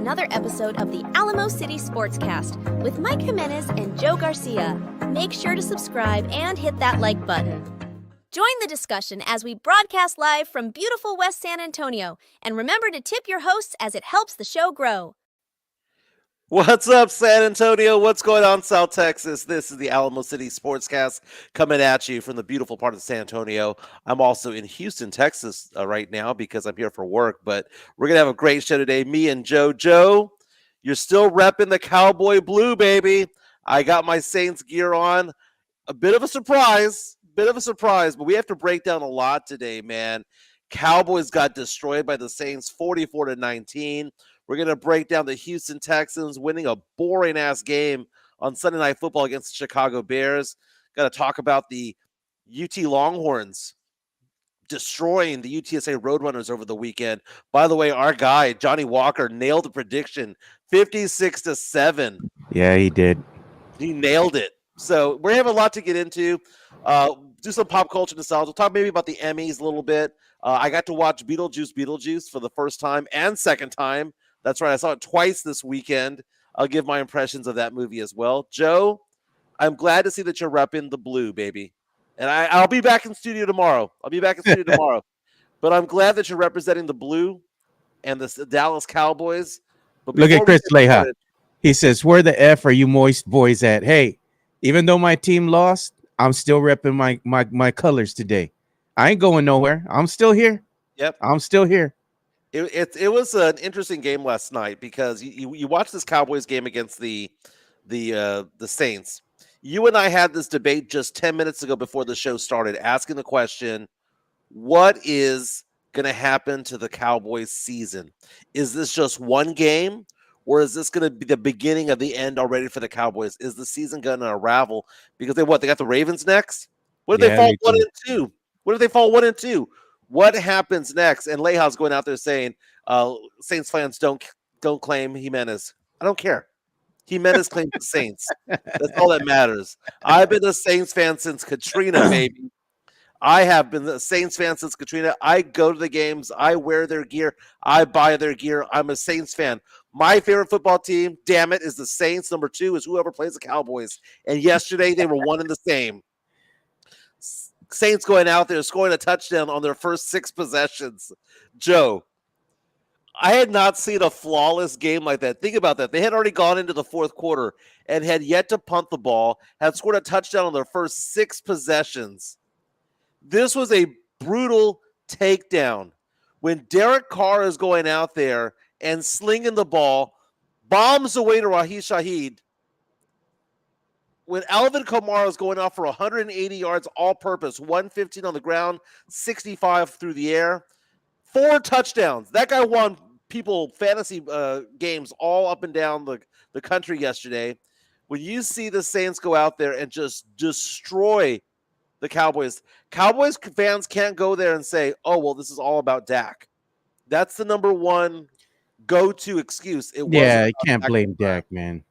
another episode of the Alamo City Sportscast with Mike Jimenez and Joe Garcia. Make sure to subscribe and hit that like button. Join the discussion as we broadcast live from beautiful West San Antonio. And remember to tip your hosts as it helps the show grow. What's up, San Antonio? What's going on, South Texas? This is the Alamo City Sportscast coming at you from the beautiful part of San Antonio. I'm also in Houston, Texas right now because I'm here for work, but we're going to have a great show today. Me and Joe. Joe, you're still repping the Cowboy Blue, baby. I got my Saints gear on. A bit of a surprise, but we have to break down a lot today, man. Cowboys got destroyed by the Saints 44-19. We're going to break down the Houston Texans winning a boring-ass game on Sunday Night Football against the Chicago Bears. Got to talk about the UT Longhorns destroying the UTSA Roadrunners over the weekend. By the way, our guy, Johnny Walker, nailed the prediction 56-7. Yeah, he did. He nailed it. So we have a lot to get into. Do some pop culture nostalgia. We'll talk maybe about the Emmys a little bit. I got to watch Beetlejuice for the first time and second time. That's right. I saw it twice this weekend. I'll give my impressions of that movie as well. Joe, I'm glad to see that you're repping the blue, baby. And I'll be back in studio tomorrow. But I'm glad that you're representing the blue and the Dallas Cowboys. But look at Chris Leha. He says, where the F are you moist boys at? Hey, even though my team lost, I'm still repping my colors today. I ain't going nowhere. I'm still here. Yep. I'm still here. It was an interesting game last night because you watch this Cowboys game against the Saints. You and I had this debate just 10 minutes ago before the show started, asking the question, what is going to happen to the Cowboys season? Is this just one game, or is this going to be the beginning of the end already for the Cowboys? Is the season going to unravel? Because they got the Ravens next? What if they fall 1-2? What if they fall 1-2? What happens next? And Leha's going out there saying, Saints fans don't claim Jimenez. I don't care. Jimenez claims the Saints. That's all that matters. I've been a Saints fan since Katrina, baby. I have been a Saints fan since Katrina. I go to the games. I wear their gear. I buy their gear. I'm a Saints fan. My favorite football team, damn it, is the Saints. Number 2 is whoever plays the Cowboys. And yesterday, they were one and the same. Saints going out there scoring a touchdown on their first 6 possessions. Joe, I had not seen a flawless game like that. Think about that. They had already gone into the fourth quarter and had yet to punt the ball, had scored a touchdown on their first 6 possessions. This was a brutal takedown. When Derek Carr is going out there and slinging the ball, bombs away to Raheem Shaheed. When Alvin Kamara is going off for 180 yards all-purpose, 115 on the ground, 65 through the air, 4 touchdowns. That guy won people fantasy games all up and down the country yesterday. When you see the Saints go out there and just destroy the Cowboys fans can't go there and say, oh, well, this is all about Dak. That's the number one go-to excuse. You can't blame Dak, man.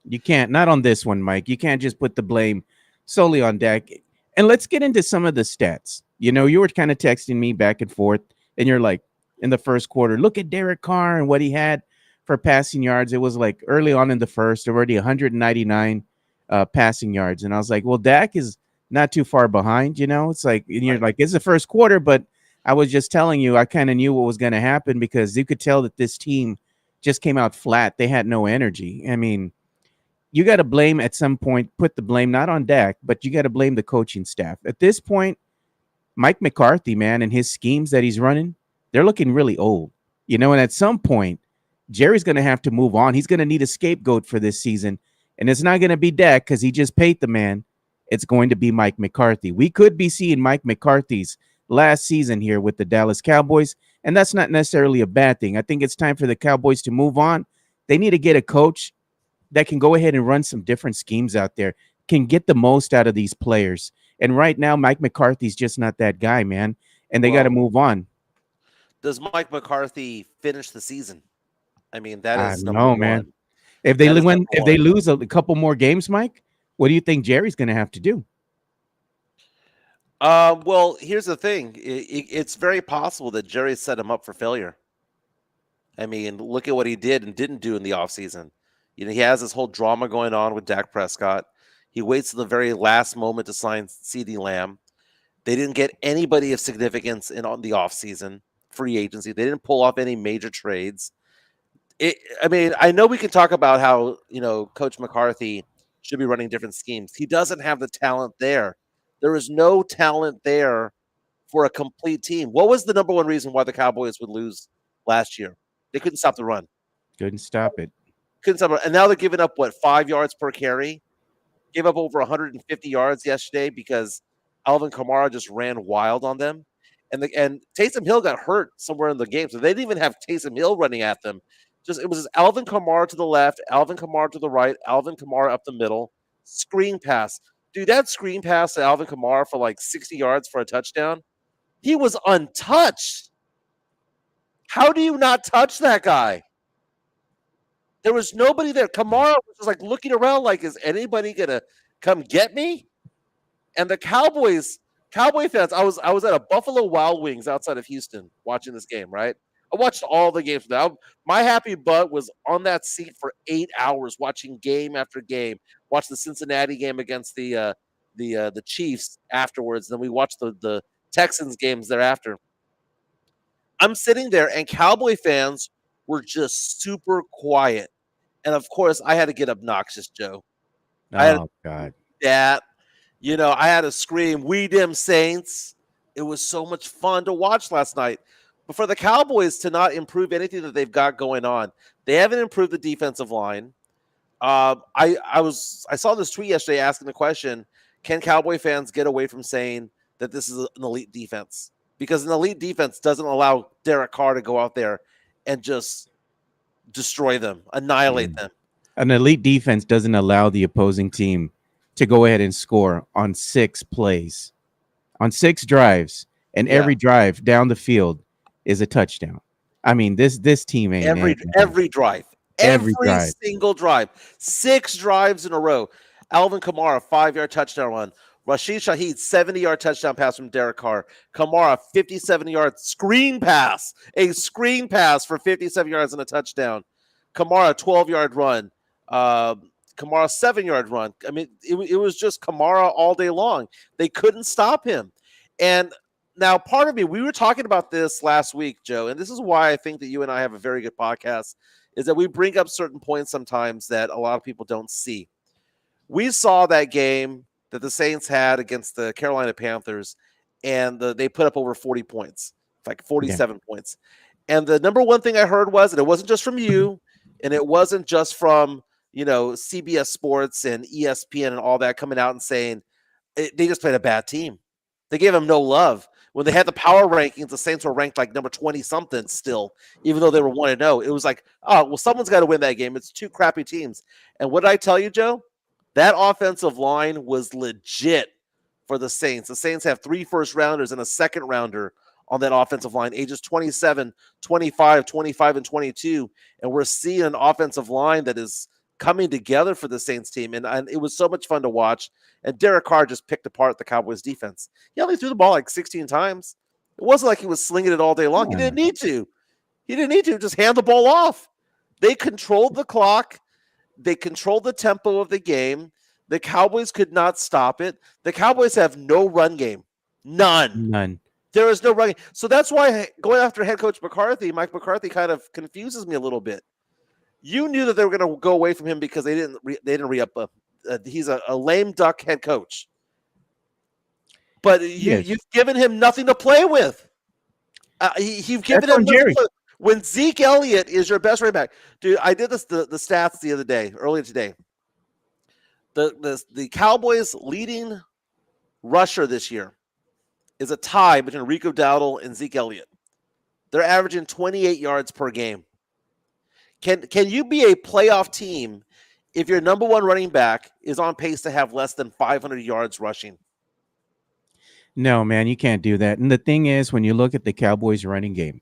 You can't, not on this one, Mike. You can't just put the blame solely on Dak. And let's get into some of the stats. You know, you were kind of texting me back and forth, and you're like, in the first quarter, look at Derek Carr and what he had for passing yards. It was like early on in the first, already 199 passing yards. And I was like, well, Dak is not too far behind, you know? It's like, and you're like, it's the first quarter, but I was just telling you, I kind of knew what was going to happen because you could tell that this team just came out flat. They had no energy. I mean, you got to blame at some point, put the blame not on Dak, but you got to blame the coaching staff. At this point, Mike McCarthy, man, and his schemes that he's running, they're looking really old, you know, and at some point, Jerry's going to have to move on. He's going to need a scapegoat for this season, and it's not going to be Dak because he just paid the man. It's going to be Mike McCarthy. We could be seeing Mike McCarthy's last season here with the Dallas Cowboys, and that's not necessarily a bad thing. I think it's time for the Cowboys to move on. They need to get a coach that can go ahead and run some different schemes out there, can get the most out of these players. And right now, Mike McCarthy's just not that guy, man. And they got to move on. Does Mike McCarthy finish the season? I mean, that is no, man. If they lose a couple more games, Mike, what do you think Jerry's going to have to do? Well, here's the thing. It's very possible that Jerry set him up for failure. I mean, look at what he did and didn't do in the offseason. He has this whole drama going on with Dak Prescott. He waits to the very last moment to sign CeeDee Lamb. They didn't get anybody of significance on the offseason, free agency. They didn't pull off any major trades. I mean, I know we can talk about how, Coach McCarthy should be running different schemes. He doesn't have the talent there. There is no talent there for a complete team. What was the number one reason why the Cowboys would lose last year? They couldn't stop the run. Couldn't stop it. Couldn't stop it. And now they're giving up, 5 yards per carry? Gave up over 150 yards yesterday because Alvin Kamara just ran wild on them. And Taysom Hill got hurt somewhere in the game, so they didn't even have Taysom Hill running at them. It was just Alvin Kamara to the left, Alvin Kamara to the right, Alvin Kamara up the middle, screen pass. Dude, that screen pass to Alvin Kamara for like 60 yards for a touchdown, he was untouched. How do you not touch that guy? There was nobody there. Kamara was just like looking around like, is anybody going to come get me? And the Cowboy fans, I was at a Buffalo Wild Wings outside of Houston watching this game, right? I watched all the games. My happy butt was on that seat for 8 hours watching game after game. Watched the Cincinnati game against the Chiefs afterwards. Then we watched the Texans games thereafter. I'm sitting there, and Cowboy fans were just super quiet. And, of course, I had to get obnoxious, Joe. God. That. I had to scream, "We dem Saints." It was so much fun to watch last night. But for the Cowboys to not improve anything that they've got going on, they haven't improved the defensive line. I saw this tweet yesterday asking the question, can Cowboy fans get away from saying that this is an elite defense? Because an elite defense doesn't allow Derek Carr to go out there and just destroy them, annihilate them. An elite defense doesn't allow the opposing team to go ahead and score on 6 plays, on 6 drives, and every drive down the field is a touchdown. I mean, this team ain't every drive. Every single drive. 6 drives in a row. Alvin Kamara, 5-yard touchdown run. Rashid Shaheed, 70-yard touchdown pass from Derek Carr. Kamara, 57-yard screen pass. A screen pass for 57 yards and a touchdown. Kamara, 12-yard run. Kamara, 7-yard run. I mean, it was just Kamara all day long. They couldn't stop him. And now part of me, we were talking about this last week, Joe, and this is why I think that you and I have a very good podcast, is that we bring up certain points sometimes that a lot of people don't see. We saw that game that the Saints had against the Carolina Panthers, and they put up over 40 points, like 47 points. And the number one thing I heard was, and it wasn't just from you, and it wasn't just from, CBS Sports and ESPN and all that coming out and saying they just played a bad team. They gave them no love. When they had the power rankings, the Saints were ranked like number 20-something still, even though they were 1-0. It was like, oh, well, someone's got to win that game. It's 2 crappy teams. And what did I tell you, Joe? That offensive line was legit for the Saints. The Saints have 3 first-rounders and a second-rounder on that offensive line, ages 27, 25, 25, and 22. And we're seeing an offensive line that is coming together for the Saints team. And it was so much fun to watch. And Derek Carr just picked apart the Cowboys defense. He only threw the ball like 16 times. It wasn't like he was slinging it all day long. He didn't need to. Just hand the ball off. They controlled the clock. They controlled the tempo of the game. The Cowboys could not stop it. The Cowboys have no run game. None. There is no run game. So that's why going after head coach McCarthy, Mike McCarthy, kind of confuses me a little bit. You knew that they were going to go away from him because they didn't re-up. He's a lame duck head coach. But you've given him nothing to play with. You've given him nothing to when Zeke Elliott is your best running back. Dude, I did this the stats the other day, earlier today. The Cowboys' leading rusher this year is a tie between Rico Dowdle and Zeke Elliott. They're averaging 28 yards per game. Can you be a playoff team if your number one running back is on pace to have less than 500 yards rushing? No, man, you can't do that. And the thing is, when you look at the Cowboys running game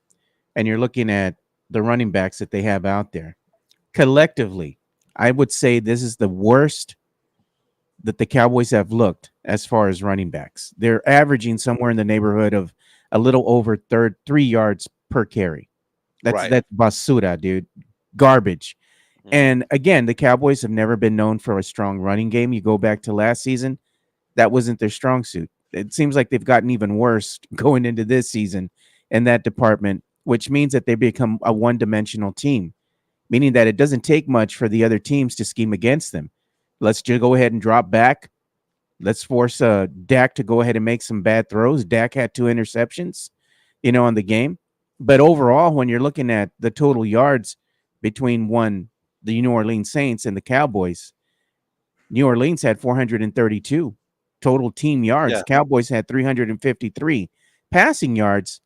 and you're looking at the running backs that they have out there, collectively, I would say this is the worst that the Cowboys have looked as far as running backs. They're averaging somewhere in the neighborhood of a little over 3 yards per carry. Right. That's basura, dude. Garbage. Mhm. And again, the Cowboys have never been known for a strong running game. You go back to last season, that wasn't their strong suit. It seems like they've gotten even worse going into this season in that department, which means that they become a one-dimensional team, meaning that it doesn't take much for the other teams to scheme against them. Let's just go ahead and drop back. Let's force Dak to go ahead and make some bad throws. Dak had 2 interceptions, on the game. But overall, when you're looking at the total yards between the New Orleans Saints and the Cowboys, New Orleans had 432 total team yards. Yeah. Cowboys had 353 passing yards.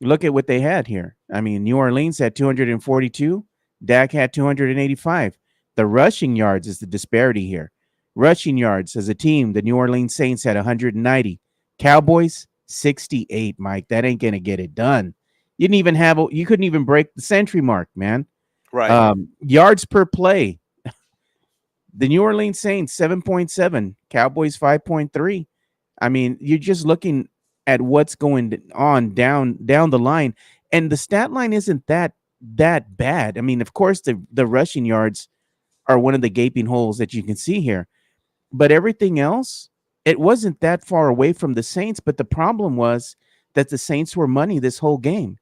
Look at what they had here. I mean, New Orleans had 242. Dak had 285. The rushing yards is the disparity here. Rushing yards as a team, the New Orleans Saints had 190. Cowboys 68. Mike, that ain't gonna get it done. You couldn't even break the century mark, man. Right. Yards per play. The New Orleans Saints 7.7, Cowboys 5.3. I mean, you're just looking at what's going on down the line, and the stat line isn't that bad. I mean, of course, the rushing yards are one of the gaping holes that you can see here, but everything else, it wasn't that far away from the Saints. But the problem was that the Saints were money this whole game.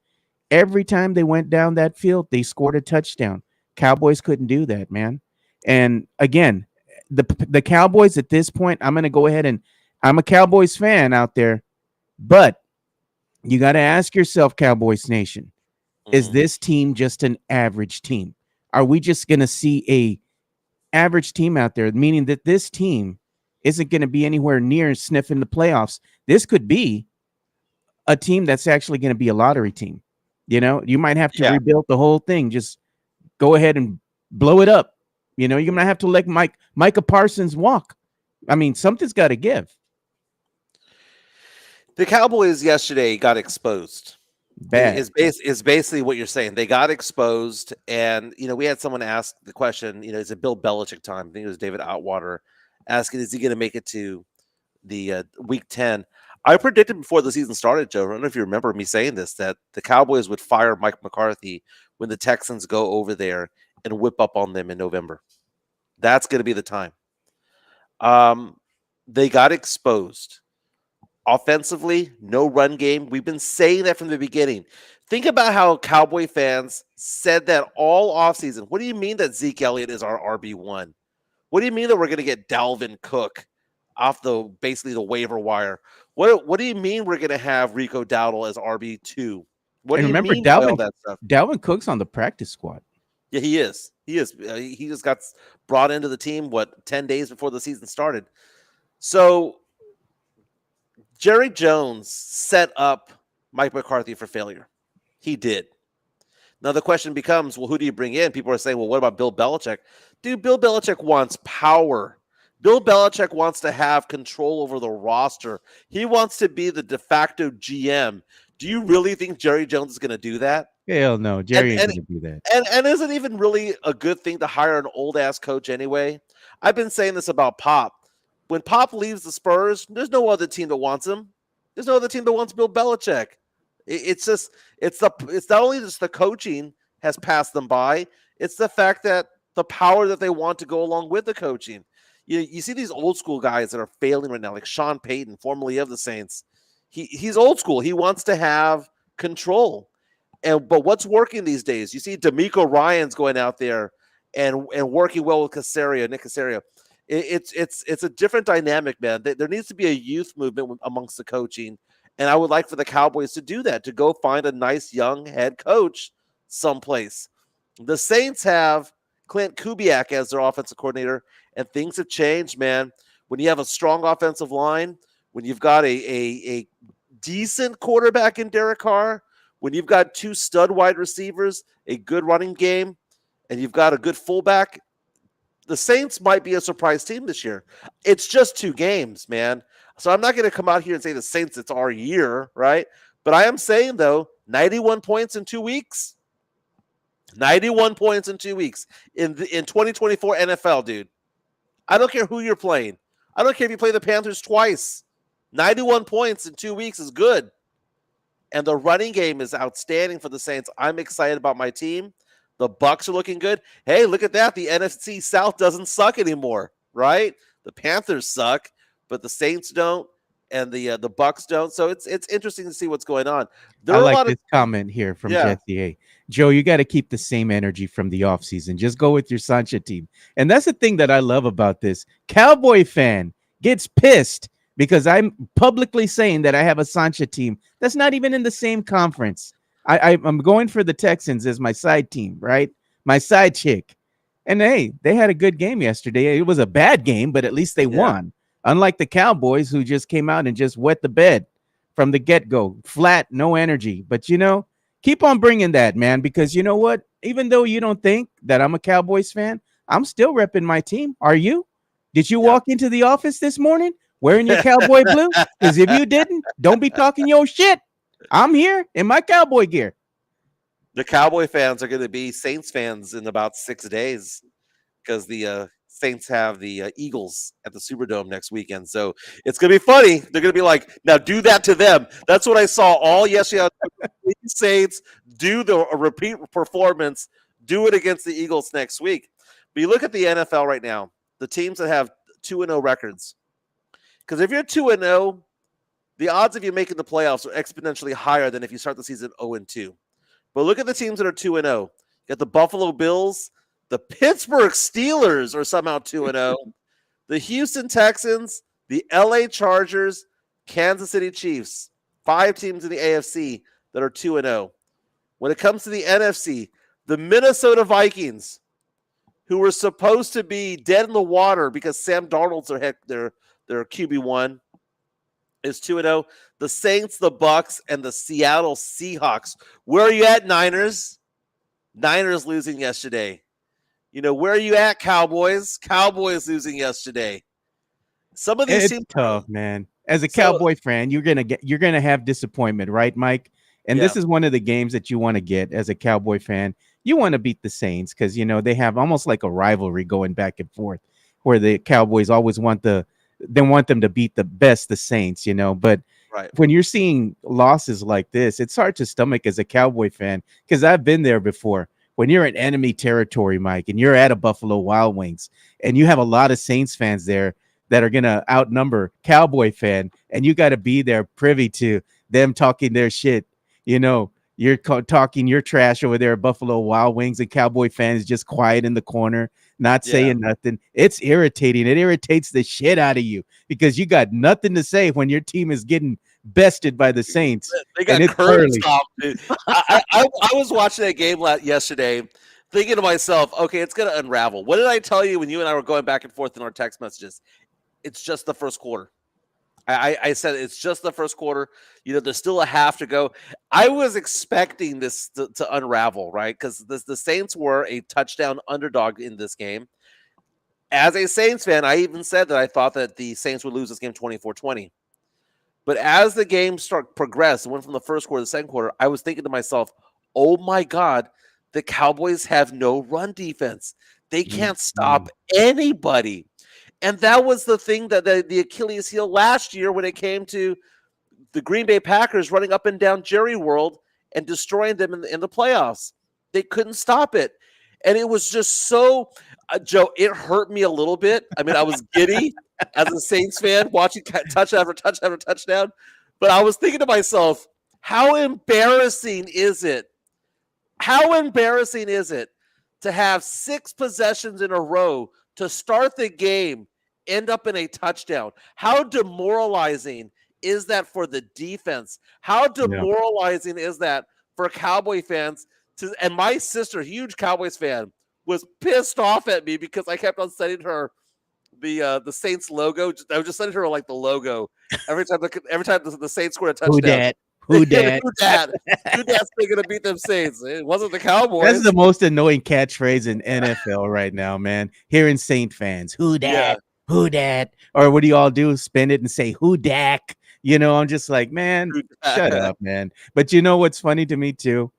Every time they went down that field, they scored a touchdown. Cowboys couldn't do that, man. And again, the Cowboys at this point, I'm going to go ahead and I'm a Cowboys fan out there, but you got to ask yourself, Cowboys Nation, is Mhm. this team just an average team? Are we just going to see a average team out there, meaning that this team isn't going to be anywhere near sniffing the playoffs? This could be a team that's actually going to be a lottery team. You might have to Yeah. rebuild the whole thing. Just go ahead and blow it up. You're going to have to let Micah Parsons walk. I mean, something's got to give. The Cowboys yesterday got exposed. Bad. Is basically what you're saying. They got exposed, and we had someone ask the question. Is it Bill Belichick time? I think it was David Outwater asking, "Is he going to make it to the Week 10?" I predicted before the season started, Joe. I don't know if you remember me saying this, that the Cowboys would fire Mike McCarthy when the Texans go over there and whip up on them in November. That's going to be the time. They got exposed. Offensively, no run game. We've been saying that from the beginning. Think about how Cowboy fans said that all offseason. What do you mean that Zeke Elliott is our RB1? What do you mean that we're going to get Dalvin Cook off basically the waiver wire? What do you mean we're going to have Rico Dowdle as RB2? What And do you remember, mean by all that stuff? Dalvin Cook's on the practice squad. Yeah, he is. He is. He just got brought into the team, 10 days before the season started. So Jerry Jones set up Mike McCarthy for failure. He did. Now the question becomes, well, who do you bring in? People are saying, well, what about Bill Belichick? Dude, Bill Belichick wants power. Bill Belichick wants to have control over the roster. He wants to be the de facto GM. Do you really think Jerry Jones is going to do that? Hell no, Jerry ain't going to do that. And isn't even really a good thing to hire an old-ass coach anyway? I've been saying this about Pop. When Pop leaves the Spurs, there's no other team that wants him. There's no other team that wants Bill Belichick. It's not only just the coaching has passed them by, it's the fact that the power that they want to go along with the coaching. You see these old school guys that are failing right now, like Sean Payton, formerly of the Saints. He's old school. He wants to have control. But what's working these days? You see D'Amico Ryans going out there and working well with Nick Caserio. It's a different dynamic, man. There needs to be a youth movement amongst the coaching, and I would like for the Cowboys to do that, to go find a nice young head coach someplace. The Saints have Clint Kubiak as their offensive coordinator, and things have changed, man. When you have a strong offensive line, when you've got a decent quarterback in Derek Carr, when you've got 2 stud wide receivers, a good running game, and you've got a good fullback, the Saints might be a surprise team this year. It's just 2 games, man. So I'm not going to come out here and say the Saints, it's our year, right? But I am saying, though, 91 points in 2 weeks. 91 points in 2 weeks in 2024 NFL, dude. I don't care who you're playing. I don't care if you play the Panthers twice. 91 points in 2 weeks is good. And the running game is outstanding for the Saints. I'm excited about my team. The Bucs are looking good. Hey, look at that. The NFC South doesn't suck anymore, right? The Panthers suck, but the Saints don't, and the Bucs don't. So it's interesting to see what's going on. There I are a like lot of this comment here from yeah. Jesse A. Joe, you got to keep the same energy from the offseason. Just go with your Sancha team. And that's the thing that I love about this. Cowboy fan gets pissed because I'm publicly saying that I have a Sancha team that's not even in the same conference. I'm going for the Texans as my side team, right? My side chick. And hey, they had a good game yesterday. It was a bad game, but at least they won. Unlike the Cowboys, who just came out and just wet the bed from the get-go. Flat, no energy. But, keep on bringing that, man, because you know what? Even though you don't think that I'm a Cowboys fan, I'm still repping my team. Are you? Did you walk into the office this morning wearing your Cowboy blue? Because if you didn't, don't be talking your shit. I'm here in my Cowboy gear. The Cowboy fans are going to be Saints fans in about 6 days because the Saints have the Eagles at the Superdome next weekend. So it's going to be funny. They're going to be like, now do that to them. That's what I saw all yesterday. Saints do the repeat performance, do it against the Eagles next week. But you look at the NFL right now, the teams that have 2-0 records. Because if you're 2-0, the odds of you making the playoffs are exponentially higher than if you start the season 0-2. But look at the teams that are 2-0. You got the Buffalo Bills, the Pittsburgh Steelers are somehow 2-0, the Houston Texans, the LA Chargers, Kansas City Chiefs. 5 teams in the AFC that are 2-0. When it comes to the NFC, the Minnesota Vikings, who were supposed to be dead in the water because Sam Darnold's their QB1, is 2-0. The Saints, the Bucs, and the Seattle Seahawks. Where are you at, Niners? Niners losing yesterday. Where are you at, Cowboys? Cowboys losing yesterday. Some of these it's tough, man. As a Cowboy fan, you're gonna have disappointment, right, Mike? And this is one of the games that you want to get as a Cowboy fan. You want to beat the Saints because they have almost like a rivalry going back and forth, where the Cowboys always want them to beat the Saints, But when you're seeing losses like this, it's hard to stomach as a Cowboy fan because I've been there before. When you're in enemy territory, Mike, and you're at a Buffalo Wild Wings, and you have a lot of Saints fans there that are going to outnumber Cowboy fan, and you got to be there privy to them talking their shit. You're talking your trash over there at Buffalo Wild Wings, and Cowboy fans just quiet in the corner, not saying nothing. It's irritating. It irritates the shit out of you because you got nothing to say when your team is getting bested by the Saints. They got curb stomped, dude. I was watching that game yesterday thinking to myself, okay, it's going to unravel. What did I tell you when you and I were going back and forth in our text messages? It's just the first quarter. I said it's just the first quarter. There's still a half to go. I was expecting this to unravel, right? Because the Saints were a touchdown underdog in this game. As a Saints fan, I even said that I thought that the Saints would lose this game 24-20. But as the game progressed, it went from the first quarter to the second quarter, I was thinking to myself, oh my God, the Cowboys have no run defense. They can't stop anybody. And that was the thing that the Achilles heel last year when it came to the Green Bay Packers running up and down Jerry World and destroying them in the playoffs. They couldn't stop it. And it was just so, Joe, it hurt me a little bit. I mean, I was giddy as a Saints fan watching touchdown after touchdown after touchdown. But I was thinking to myself, how embarrassing is it? How embarrassing is it to have 6 possessions in a row to start the game, end up in a touchdown? How demoralizing is that for the defense? How demoralizing is that for Cowboy fans? And my sister, huge Cowboys fan, was pissed off at me because I kept on sending her the Saints logo. I was just sending her like the logo every time the Saints scored a touchdown. Who dat? Who dat's going to beat them Saints? It wasn't the Cowboys. That's the most annoying catchphrase in NFL right now, man. Hearing Saint fans, who dat? Yeah. Who dat? Or what do you all do? Spin it and say, who dak? I'm just like, man, shut up, man. But what's funny to me too?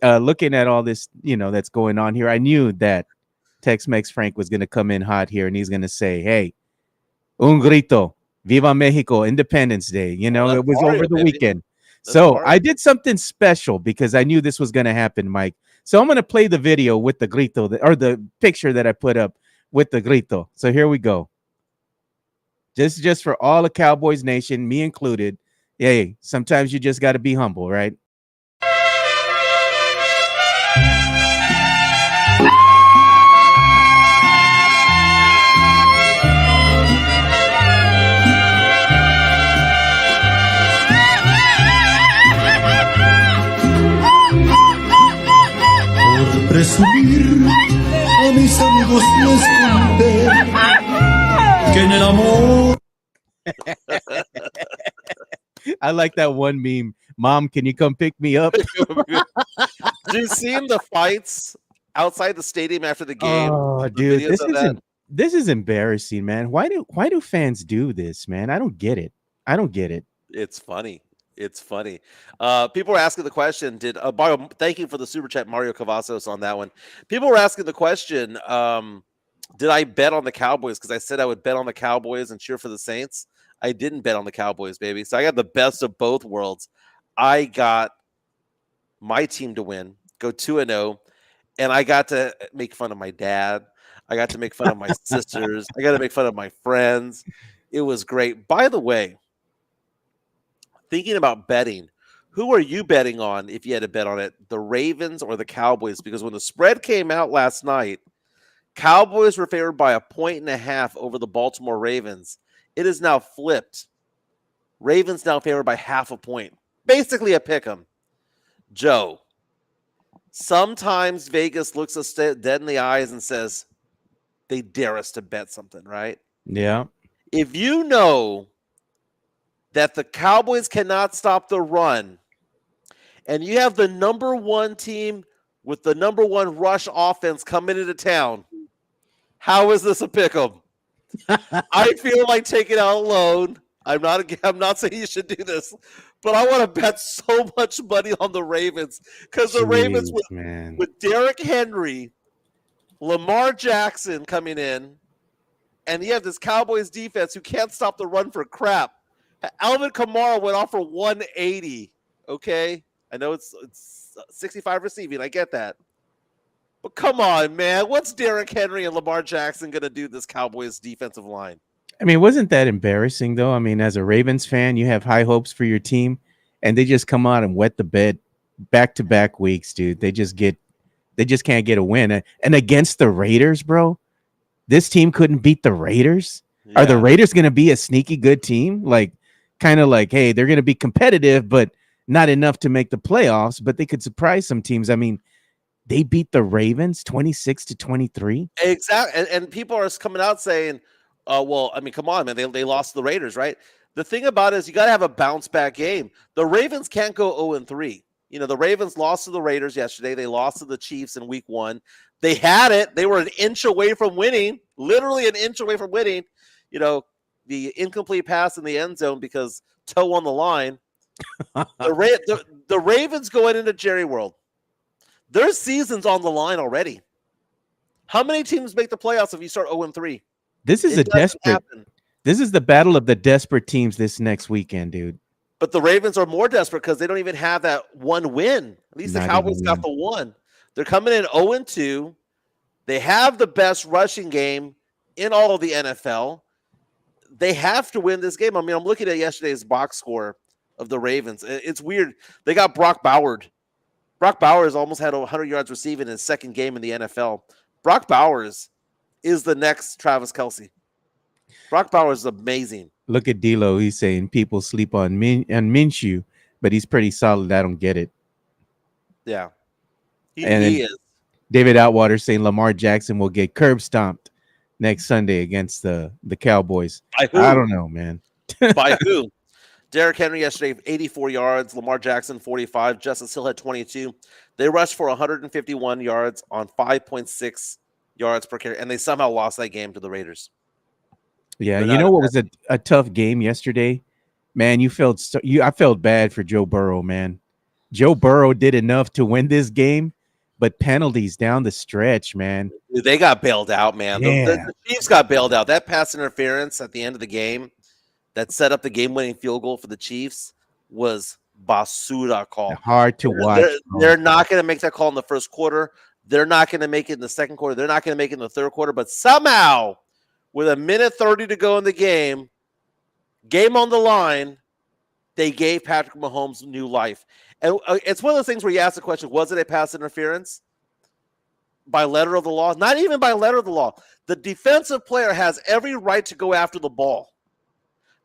Looking at all this, that's going on here, I knew that Tex-Mex Frank was going to come in hot here, and he's going to say, hey, un grito, viva Mexico, Independence Day. It was over the weekend. So smart. I did something special because I knew this was going to happen, Mike. So I'm going to play the video with the grito, or the picture that I put up with the grito. So here we go. Just for all the Cowboys Nation, me included. Hey, sometimes you just got to be humble, right? Por presumir a mis amigos les conté que en el amor. I like that one meme. Mom, can you come pick me up? Do you see the fights outside the stadium after the game? Oh, dude, this is embarrassing, man. Why do fans do this, man? I don't get it. It's funny. It's funny. People were asking the question, Mario, thank you for the super chat, Mario Cavazos, on that one. People were asking the question, did I bet on the Cowboys? Because I said I would bet on the Cowboys and cheer for the Saints. I didn't bet on the Cowboys, baby. So I got the best of both worlds. I got my team to win, go 2-0, and I got to make fun of my dad. I got to make fun of my sisters. I got to make fun of my friends. It was great. By the way, thinking about betting, who are you betting on if you had to bet on it, the Ravens or the Cowboys? Because when the spread came out last night, Cowboys were favored by 1.5 over the Baltimore Ravens. It is now flipped. Ravens now favored by 0.5 point. Basically a pick 'em. Joe, sometimes Vegas looks us dead in the eyes and says, they dare us to bet something, right? Yeah. If you know that the Cowboys cannot stop the run, and you have the number one team with the number one rush offense coming into town, how is this a pick 'em? I feel like taking out a loan. I'm not saying you should do this, but I want to bet so much money on the Ravens because the Ravens with Derrick Henry, Lamar Jackson coming in, and you have this Cowboys defense who can't stop the run for crap. Alvin Kamara went off for 180. Okay, I know it's 65 receiving. I get that. But come on, man. What's Derrick Henry and Lamar Jackson going to do to this Cowboys defensive line? I mean, wasn't that embarrassing, though? I mean, as a Ravens fan, you have high hopes for your team, and they just come out and wet the bed back-to-back weeks, dude. They just can't get a win. And against the Raiders, bro, this team couldn't beat the Raiders? Yeah. Are the Raiders going to be a sneaky good team? Like, kind of like, hey, they're going to be competitive, but not enough to make the playoffs, but they could surprise some teams. I mean, they beat the Ravens 26-23. Exactly. And people are coming out saying, well, I mean, come on, man. They lost to the Raiders, right? The thing about it is you got to have a bounce back game. The Ravens can't go 0-3. You know, the Ravens lost to the Raiders yesterday. They lost to the Chiefs in week 1. They had it. They were an inch away from winning, literally an inch away from winning. You know, the incomplete pass in the end zone because toe on the line. The Ravens going into Jerry World. Their season's on the line already. How many teams make the playoffs if you start 0-3? This is This is the battle of the desperate teams this next weekend, dude. But the Ravens are more desperate because they don't even have that one win. At least the Cowboys got the one. They're coming in 0-2. They have the best rushing game in all of the NFL. They have to win this game. I mean, I'm looking at yesterday's box score of the Ravens. It's weird. They got Brock Bowers. Brock Bowers almost had 100 yards receiving in his second game in the NFL. Brock Bowers is the next Travis Kelce. Brock Bowers is amazing. Look at D'Lo. He's saying people sleep on Minshew, but he's pretty solid. I don't get it. Yeah. He is. David Outwater saying Lamar Jackson will get curb stomped next Sunday against the Cowboys. By who? I don't know, man. By who? Derrick Henry yesterday, 84 yards. Lamar Jackson, 45. Justice Hill had 22. They rushed for 151 yards on 5.6 yards per carry, and they somehow lost that game to the Raiders. Yeah, you know what was a tough game yesterday? Man, I felt bad for Joe Burrow, man. Joe Burrow did enough to win this game, but penalties down the stretch, man. Dude, they got bailed out, man. Yeah. The Chiefs got bailed out. That pass interference at the end of the game that set up the game-winning field goal for the Chiefs was basura call. Hard to watch. They're not going to make that call in the first quarter. They're not going to make it in the second quarter. They're not going to make it in the third quarter. But somehow, with a minute 30 to go in the game on the line, they gave Patrick Mahomes new life. And it's one of those things where you ask the question, was it a pass interference? By letter of the law? Not even by letter of the law. The defensive player has every right to go after the ball.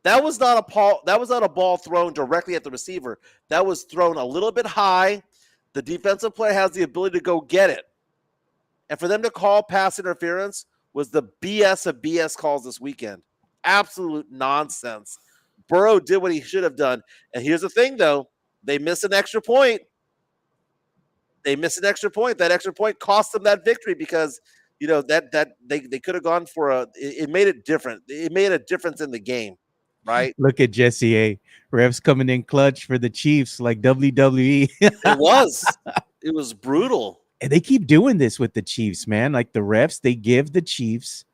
That was not a ball thrown directly at the receiver. That was thrown a little bit high. The defensive player has the ability to go get it. And for them to call pass interference was the BS of BS calls this weekend. Absolute nonsense. Burrow did what he should have done. And here's the thing, though. They missed an extra point. That extra point cost them that victory because, that they could have gone for it made it different. It made a difference in the game, right? Look at Jesse A. Refs coming in clutch for the Chiefs like WWE. It was brutal. And they keep doing this with the Chiefs, man. Like the refs, they give the Chiefs,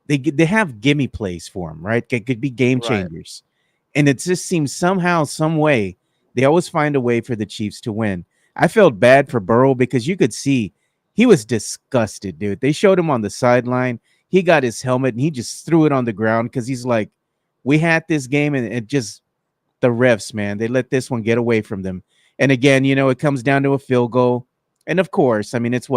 they have gimme plays for them, right? It could be game changers. Right. And it just seems somehow, some way, they always find a way for the Chiefs to win. I felt bad for Burrow because you could see he was disgusted, dude. They showed him on the sideline. He got his helmet and he just threw it on the ground because he's like, we had this game and it just, the refs, man, they let this one get away from them. And again, it comes down to a field goal. And of course, I mean, it's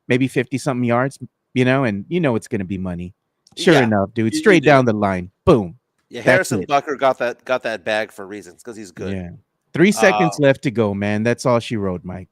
maybe 50-something yards, and it's going to be money. Sure enough, dude, straight down the line. Boom. Yeah, Harrison Butker got that bag for reasons because he's good. Yeah. 3 seconds left to go, man. That's all she wrote, Mike.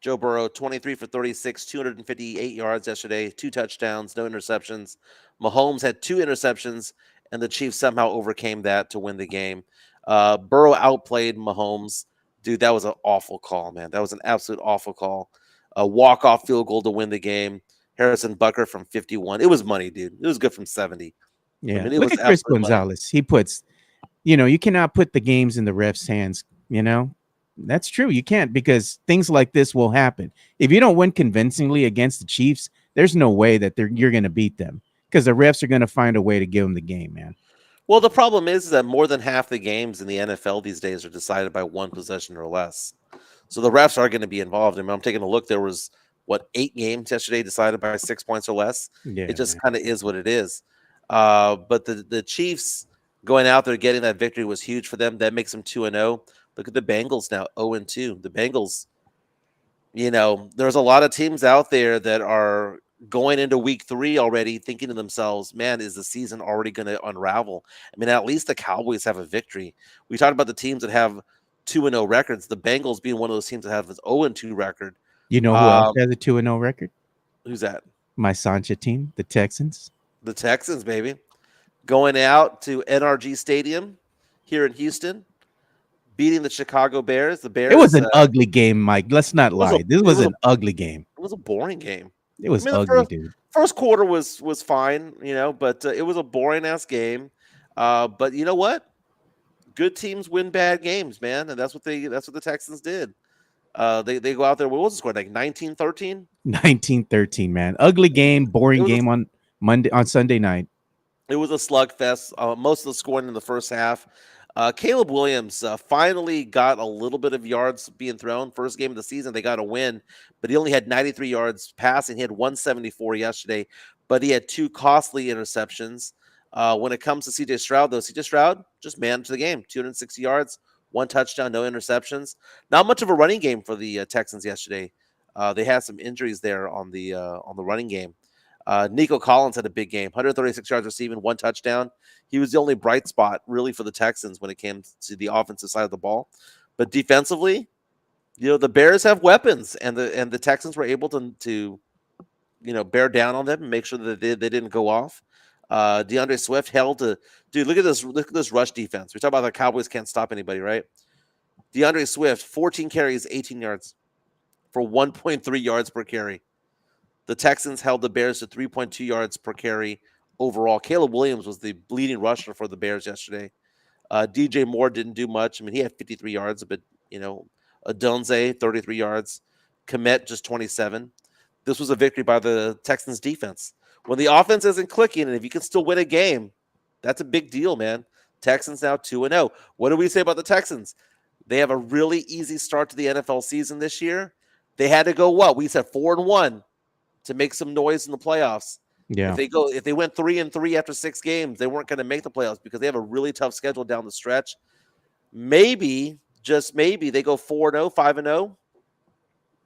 Joe Burrow, 23 for 36, 258 yards yesterday, 2 touchdowns, no interceptions. Mahomes had 2 interceptions, and the Chiefs somehow overcame that to win the game. Burrow outplayed Mahomes. Dude, that was an awful call, man. That was an absolute awful call. A walk-off field goal to win the game. Harrison Butker from 51. It was money, dude. It was good from 70. Yeah, look at Chris Gonzalez. He puts, you cannot put the games in the refs' hands, That's true. You can't because things like this will happen. If you don't win convincingly against the Chiefs, there's no way that you're going to beat them because the refs are going to find a way to give them the game, man. Well, the problem is that more than half the games in the NFL these days are decided by 1 possession or less. So the refs are going to be involved. I mean, I'm taking a look. There was, 8 games yesterday decided by 6 points or less? Yeah, it just kind of is what it is. But the Chiefs going out there getting that victory was huge for them. That makes them 2-0. Look at the Bengals now, 0-2. The Bengals, there's a lot of teams out there that are going into week 3 already thinking to themselves, man, is the season already going to unravel? I mean, at least the Cowboys have a victory. We talked about the teams that have 2-0 records. The Bengals being one of those teams that have an 0-2 record. You know who else has a 2-0 record? Who's that? My Sancha team, the Texans. The Texans, baby. Going out to NRG Stadium here in Houston, beating the Chicago Bears. The Bears. It was an ugly game, Mike. Let's not lie. This was an ugly game. It was a boring game. It was ugly, dude. First quarter was fine, but it was a boring ass game. But you know what? Good teams win bad games, man, and that's what the Texans did. They go out there. What was the score? Like 19-13? 19-13, man. Ugly game, boring game on Sunday night. It was a slugfest. Most of the scoring in the first half. Caleb Williams finally got a little bit of yards being thrown. First game of the season, they got a win, but he only had 93 yards passing. He had 174 yesterday, but he had 2 costly interceptions. When it comes to C.J. Stroud, though, C.J. Stroud just managed the game. 260 yards, 1 touchdown, no interceptions. Not much of a running game for the Texans yesterday. They had some injuries there on the running game. Nico Collins had a big game, 136 yards receiving, 1 touchdown. He was the only bright spot really for the Texans when it came to the offensive side of the ball. But defensively, the Bears have weapons, and the Texans were able to bear down on them and make sure that they didn't go off. DeAndre Swift held to dude. Look at this rush defense. We talk about the Cowboys can't stop anybody, right? DeAndre Swift, 14 carries, 18 yards for 1.3 yards per carry. The Texans held the Bears to 3.2 yards per carry overall. Caleb Williams was the leading rusher for the Bears yesterday. DJ Moore didn't do much. I mean, he had 53 yards, but Adonze 33 yards, Kmet just 27. This was a victory by the Texans defense. When the offense isn't clicking, and if you can still win a game, that's a big deal, man. Texans now 2-0. What do we say about the Texans? They have a really easy start to the NFL season this year. They had to go what? We said 4-1 to make some noise in the playoffs. Yeah. If they went 3-3 after 6 games, they weren't going to make the playoffs because they have a really tough schedule down the stretch. Maybe, just maybe, they go 4-0,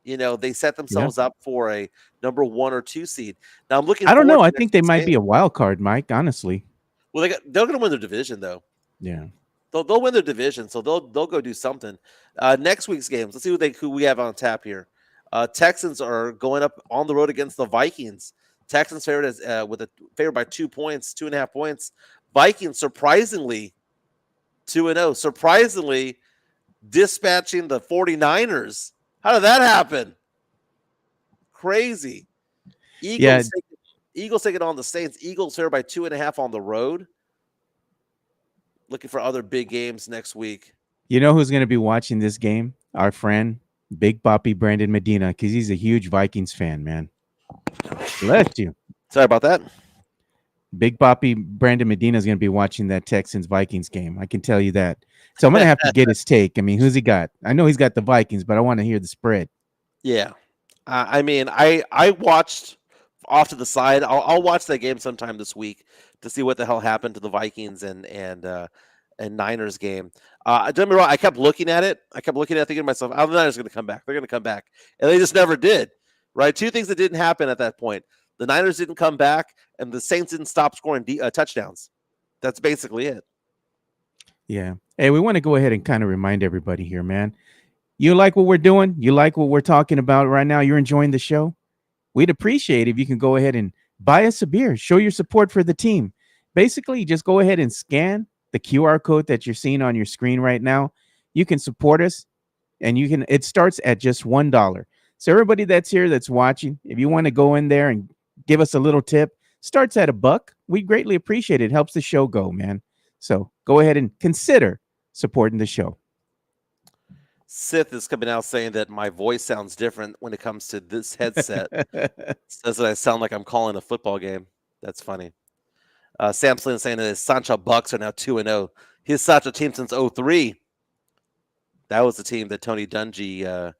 5-0. They set themselves up for a number 1 or 2 seed. Now I'm looking. I don't know. forward I to think next they week's might game. be a wild card, Mike. Honestly. Well, they're going to win their division though. Yeah. They'll win their division, so they'll go do something. Next week's games. Let's see who we have on tap here. Texans are going up on the road against the Vikings. Texans favored favored by 2 points, 2.5 points. Vikings surprisingly 2-0. Surprisingly dispatching the 49ers. How did that happen? Crazy. Eagles taking on the Saints. Eagles favored by 2.5 on the road. Looking for other big games next week. You know who's going to be watching this game? Our friend, Big Papi Brandon Medina, because he's a huge Vikings fan, man. Bless you. Sorry about that. Big Papi Brandon Medina is going to be watching that Texans-Vikings game. I can tell you that. So I'm going to have to get his take. I mean, who's he got? I know he's got the Vikings, but I want to hear the spread. Yeah. I watched off to the side. I'll watch that game sometime this week to see what the hell happened to the Vikings and Niners game. Don't get me wrong, I kept looking at it. Thinking to myself, the Niners are going to come back. They're going to come back. And they just never did, right? 2 things that didn't happen at that point. The Niners didn't come back, and the Saints didn't stop scoring touchdowns. That's basically it. Yeah. Hey, we want to go ahead and kind of remind everybody here, man. You like what we're doing? You like what we're talking about right now? You're enjoying the show? We'd appreciate if you can go ahead and buy us a beer. Show your support for the team. Basically, just go ahead and scan the QR code that you're seeing on your screen right now. You can support us, and it starts at just $1. So everybody that's here that's watching, if you want to go in there and give us a little tip, starts at $1. We greatly appreciate it. It helps the show go, man. So go ahead and consider supporting the show. Sith is coming out saying that my voice sounds different when it comes to this headset. Says that I sound like I'm calling a football game. That's funny. Sam Slynn saying that his Sancho Bucks are now 2-0. His Sancho team since 2003. That was the team that Tony Dungy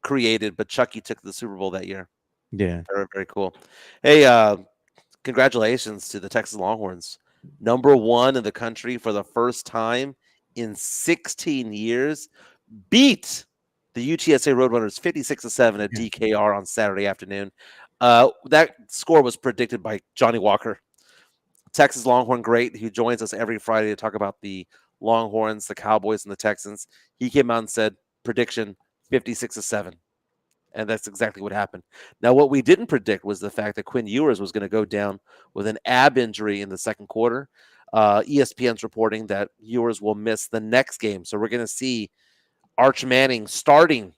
created, but Chucky took the Super Bowl that year. Yeah. Very, very cool. Hey, congratulations to the Texas Longhorns. Number 1 in the country for the first time in 16 years. Beat the UTSA Roadrunners 56-7 at DKR on Saturday afternoon. That score was predicted by Johnny Walker, Texas Longhorn great, who joins us every Friday to talk about the Longhorns, the Cowboys, and the Texans. He came out and said, prediction 56-7. And that's exactly what happened. Now, what we didn't predict was the fact that Quinn Ewers was going to go down with an ab injury in the second quarter. ESPN's reporting that Ewers will miss the next game. So we're going to see Arch Manning starting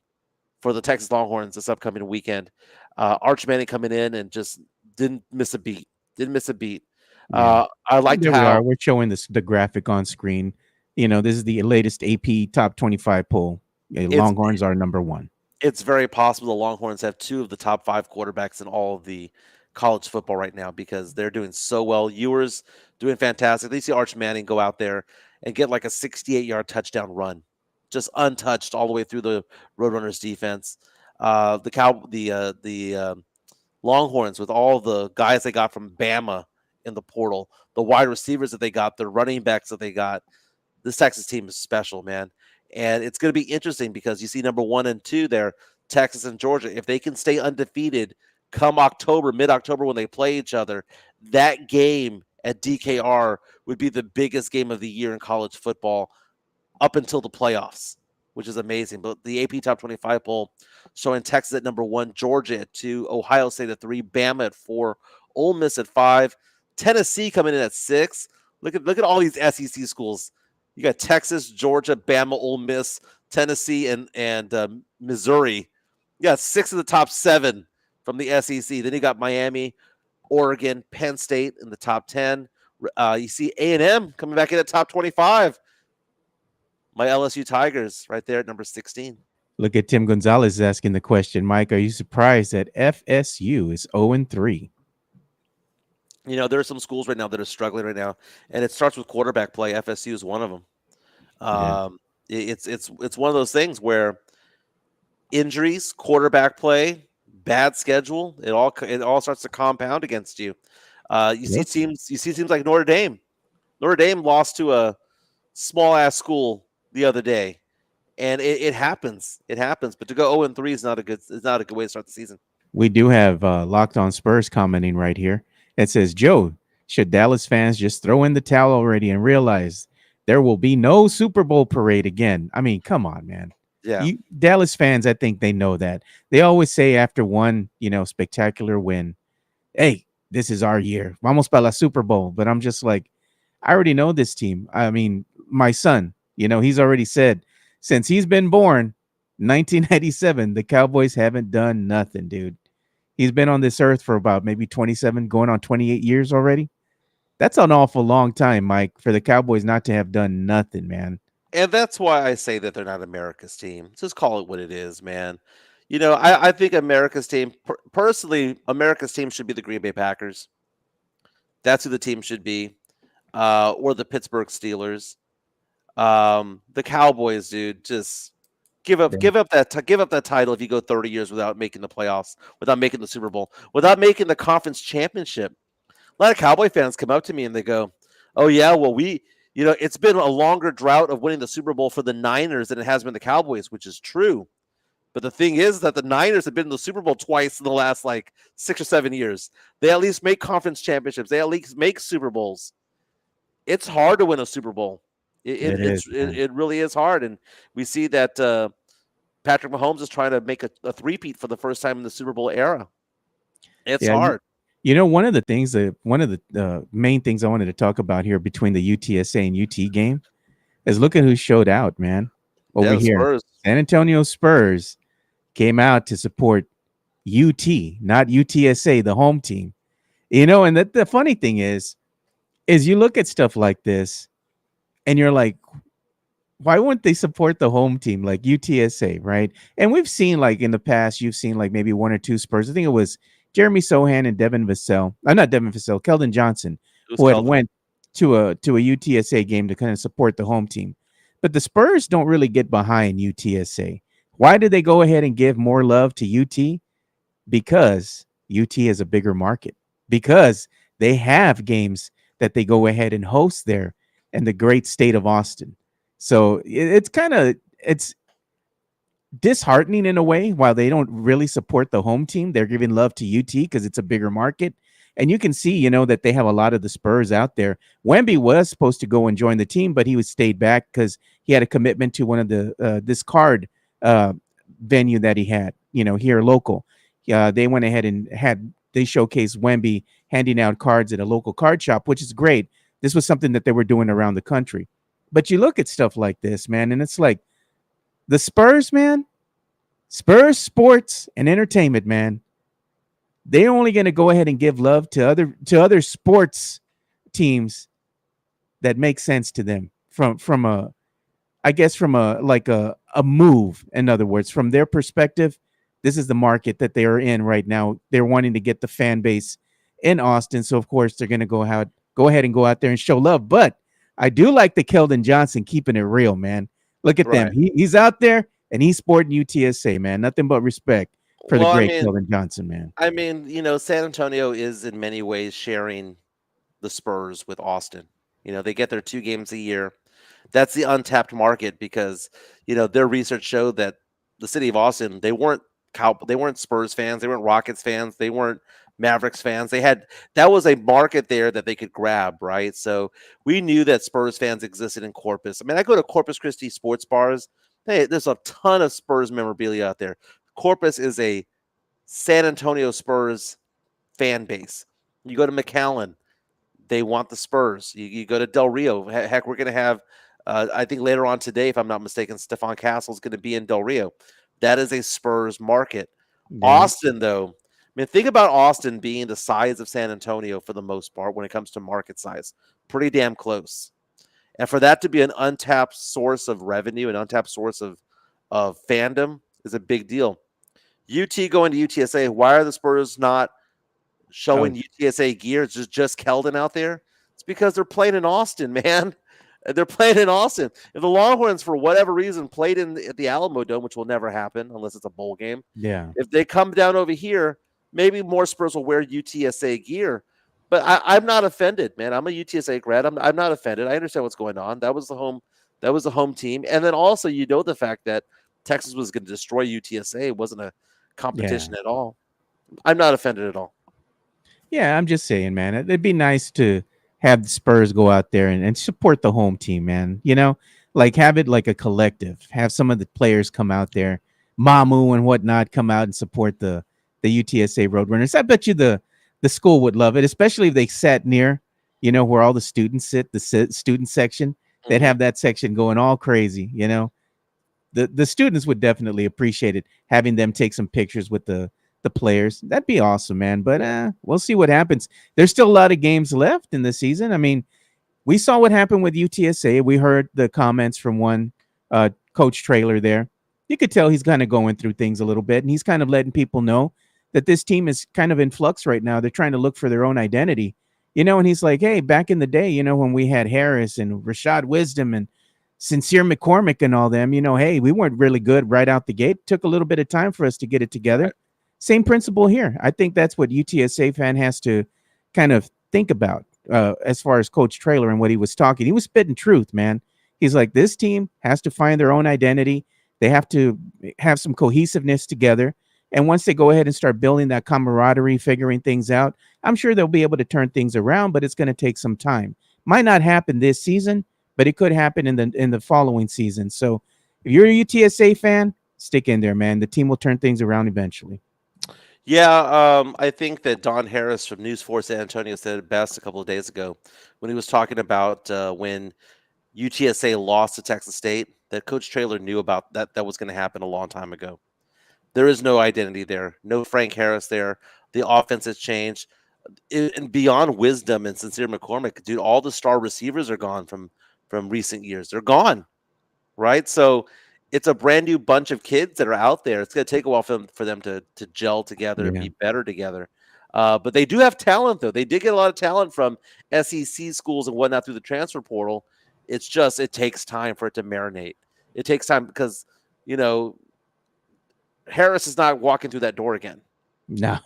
for the Texas Longhorns this upcoming weekend. Arch Manning coming in and just didn't miss a beat. Yeah. I like how we're showing the graphic on screen. This is the latest AP top 25 poll. Longhorns are number 1. It's very possible the Longhorns have 2 of the top 5 quarterbacks in all of the college football right now because they're doing so well. Ewers doing fantastic. They see Arch Manning go out there and get like a 68-yard touchdown run, just untouched all the way through the Roadrunners defense. The Longhorns with all the guys they got from Bama in the portal, the wide receivers that they got, the running backs that they got. This Texas team is special, man. And it's going to be interesting because you see number 1 and 2 there, Texas and Georgia. If they can stay undefeated come mid-October when they play each other, that game at DKR would be the biggest game of the year in college football up until the playoffs, which is amazing. But the AP Top 25 poll showing Texas at number 1, Georgia at 2, Ohio State at 3, Bama at 4, Ole Miss at 5, Tennessee coming in at 6. Look at all these SEC schools. You got Texas, Georgia, Bama, Ole Miss, Tennessee, and Missouri. You got 6 of the top 7 from the SEC. Then you got Miami, Oregon, Penn State in the top 10. You see A&M coming back in at top 25. My LSU Tigers right there at number 16. Look at Tim Gonzalez asking the question, Mike, are you surprised that FSU is 0-3? There are some schools right now that are struggling right now, and it starts with quarterback play. FSU is one of them. It's one of those things where injuries, quarterback play, bad schedule, it all starts to compound against you. Yep. You see teams like Notre Dame. Notre Dame lost to a small ass school the other day, and it happens. It happens. But to go 0-3 is not a good way to start the season. We do have Locked On Spurs commenting right here. It says, Joe, should Dallas fans just throw in the towel already and realize there will be no Super Bowl parade again? I mean, come on, man. Yeah. Dallas fans, I think they know that. They always say after one, spectacular win, hey, this is our year. Vamos para la Super Bowl. But I'm just like, I already know this team. I mean, my son, he's already said since he's been born, 1997, the Cowboys haven't done nothing, dude. He's been on this earth for about maybe 27, going on 28 years already. That's an awful long time, Mike, for the Cowboys not to have done nothing, man. And that's why I say that they're not America's team. Just call it what it is, man. I think America's team, personally, America's team should be the Green Bay Packers. That's who the team should be. Or the Pittsburgh Steelers. The Cowboys, dude, just give up that title if you go 30 years without making the playoffs, without making the Super Bowl, without making the conference championship. A lot of Cowboy fans come up to me and they go, "Oh yeah, well it's been a longer drought of winning the Super Bowl for the Niners than it has been the Cowboys," which is true. But the thing is that the Niners have been in the Super Bowl twice in the last 6 or 7 years. They at least make conference championships. They at least make Super Bowls. It's hard to win a Super Bowl. It really is hard, and we see that Patrick Mahomes is trying to make a three-peat for the first time in the Super Bowl era. It's hard. One of the main things I wanted to talk about here between the UTSA and UT game is look at who showed out, man. Over here, Spurs. San Antonio Spurs came out to support UT, not UTSA, the home team. And the funny thing is you look at stuff like this and you're like, why wouldn't they support the home team like UTSA, right? And we've seen in the past, you've seen maybe one or two Spurs. I think it was Jeremy Sohan and Devin Vassell. Not Devin Vassell, Keldon Johnson, who had went to a UTSA game to kind of support the home team. But the Spurs don't really get behind UTSA. Why did they go ahead and give more love to UT? Because UT is a bigger market. Because they have games that they go ahead and host there in the great state of Austin. So it's disheartening in a way. While they don't really support the home team, they're giving love to UT because it's a bigger market. And you can see, that they have a lot of the Spurs out there. Wemby was supposed to go and join the team, but he was stayed back because he had a commitment to one of the this card venue that he had, here local. They went ahead and they showcased Wemby handing out cards at a local card shop, which is great. This was something that they were doing around the country. But you look at stuff like this, man, and it's like the Spurs, man, Spurs sports and entertainment, man. They're only going to go ahead and give love to other sports teams that make sense to them from a move. In other words, from their perspective, this is the market that they are in right now. They're wanting to get the fan base in Austin, so of course they're going to go ahead and go out there and show love. But I do like the Keldon Johnson keeping it real, man. Look at them. He's out there and he's sporting UTSA, man. Nothing but respect for the great Keldon Johnson, man. I mean, San Antonio is in many ways sharing the Spurs with Austin. They get their 2 games a year. That's the untapped market because, their research showed that the city of Austin, they weren't Spurs fans, they weren't Rockets fans, they weren't Mavericks fans. That was a market there that they could grab, right? So we knew that Spurs fans existed in Corpus. I mean, I go to Corpus Christi sports bars. Hey, there's a ton of Spurs memorabilia out there. Corpus is a San Antonio Spurs fan base. You go to McAllen, they want the Spurs. You go to Del Rio. Heck, we're going to have, I think later on today, if I'm not mistaken, Stephon Castle is going to be in Del Rio. That is a Spurs market. Mm-hmm. Austin, though, I mean, think about Austin being the size of San Antonio for the most part when it comes to market size. Pretty damn close. And for that to be an untapped source of revenue, an untapped source of fandom is a big deal. UT going to UTSA, why are the Spurs not showing UTSA gear? It's just Keldon out there. It's because they're playing in Austin, man. They're playing in Austin. If the Longhorns, for whatever reason, played at the Alamo Dome, which will never happen unless it's a bowl game, Yeah. if they come down over here, maybe more Spurs will wear UTSA gear. But I'm not offended, man. I'm a UTSA grad. I'm not offended. I understand what's going on. That was the home. That was the home team. And then also, the fact that Texas was going to destroy UTSA. It wasn't a competition at all. I'm not offended at all. Yeah, I'm just saying, man. It'd be nice to have the Spurs go out there and support the home team, man. Like have it like a collective. Have some of the players come out there, Mamu and whatnot, come out and support the UTSA Roadrunners. I bet you the school would love it, especially if they sat near, where all the students sit, the student section. They'd have that section going all crazy, The students would definitely appreciate it, having them take some pictures with the players. That'd be awesome, man. But we'll see what happens. There's still a lot of games left in the season. I mean, we saw what happened with UTSA. We heard the comments from one Coach Traylor there. You could tell he's kind of going through things a little bit, and he's kind of letting people know that this team is kind of in flux right now. They're trying to look for their own identity, and he's like, hey, back in the day, when we had Harris and Rashad Wisdom and Sincere McCormick and all them, hey, we weren't really good right out the gate. It took a little bit of time for us to get it together. Right. Same principle here. I think that's what UTSA fan has to kind of think about as far as Coach Traylor and what he was talking. He was spitting truth, man. He's like, this team has to find their own identity. They have to have some cohesiveness together. And once they go ahead and start building that camaraderie, figuring things out, I'm sure they'll be able to turn things around, but it's going to take some time. Might not happen this season, but it could happen in the following season. So if you're a UTSA fan, stick in there, man. The team will turn things around eventually. Yeah, I think that Don Harris from News 4 San Antonio said it best a couple of days ago when he was talking about when UTSA lost to Texas State, that Coach Traylor knew about that was going to happen a long time ago. There is no identity there, no Frank Harris there. The offense has changed. And beyond Wisdom and Sincere McCormick, dude, all the star receivers are gone from recent years. They're gone, right? So it's a brand new bunch of kids that are out there. It's going to take a while for them to gel together and be better together. But they do have talent, though. They did get a lot of talent from SEC schools and whatnot through the transfer portal. It's just it takes time for it to marinate. It takes time because, Harris is not walking through that door again. No.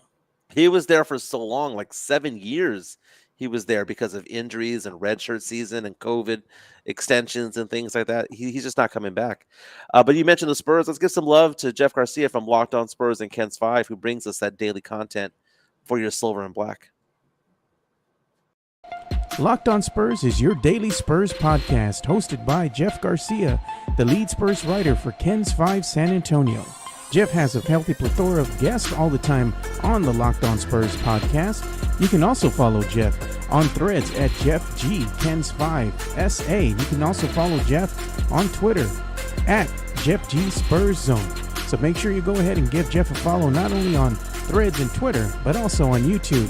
He was there for so long, like 7 years. He was there because of injuries and redshirt season and COVID extensions and things like that. He's just not coming back. But you mentioned the Spurs. Let's give some love to Jeff Garcia from Locked On Spurs and Ken's 5, who brings us that daily content for your silver and black. Locked On Spurs is your daily Spurs podcast, hosted by Jeff Garcia, the lead Spurs writer for Ken's 5 San Antonio. Jeff has a healthy plethora of guests all the time on the Locked On Spurs podcast. You can also follow Jeff on Threads at Jeff G Ken's 5 SA. You can also follow Jeff on Twitter at Jeff G Spurs Zone. So make sure you go ahead and give Jeff a follow not only on Threads and Twitter, but also on YouTube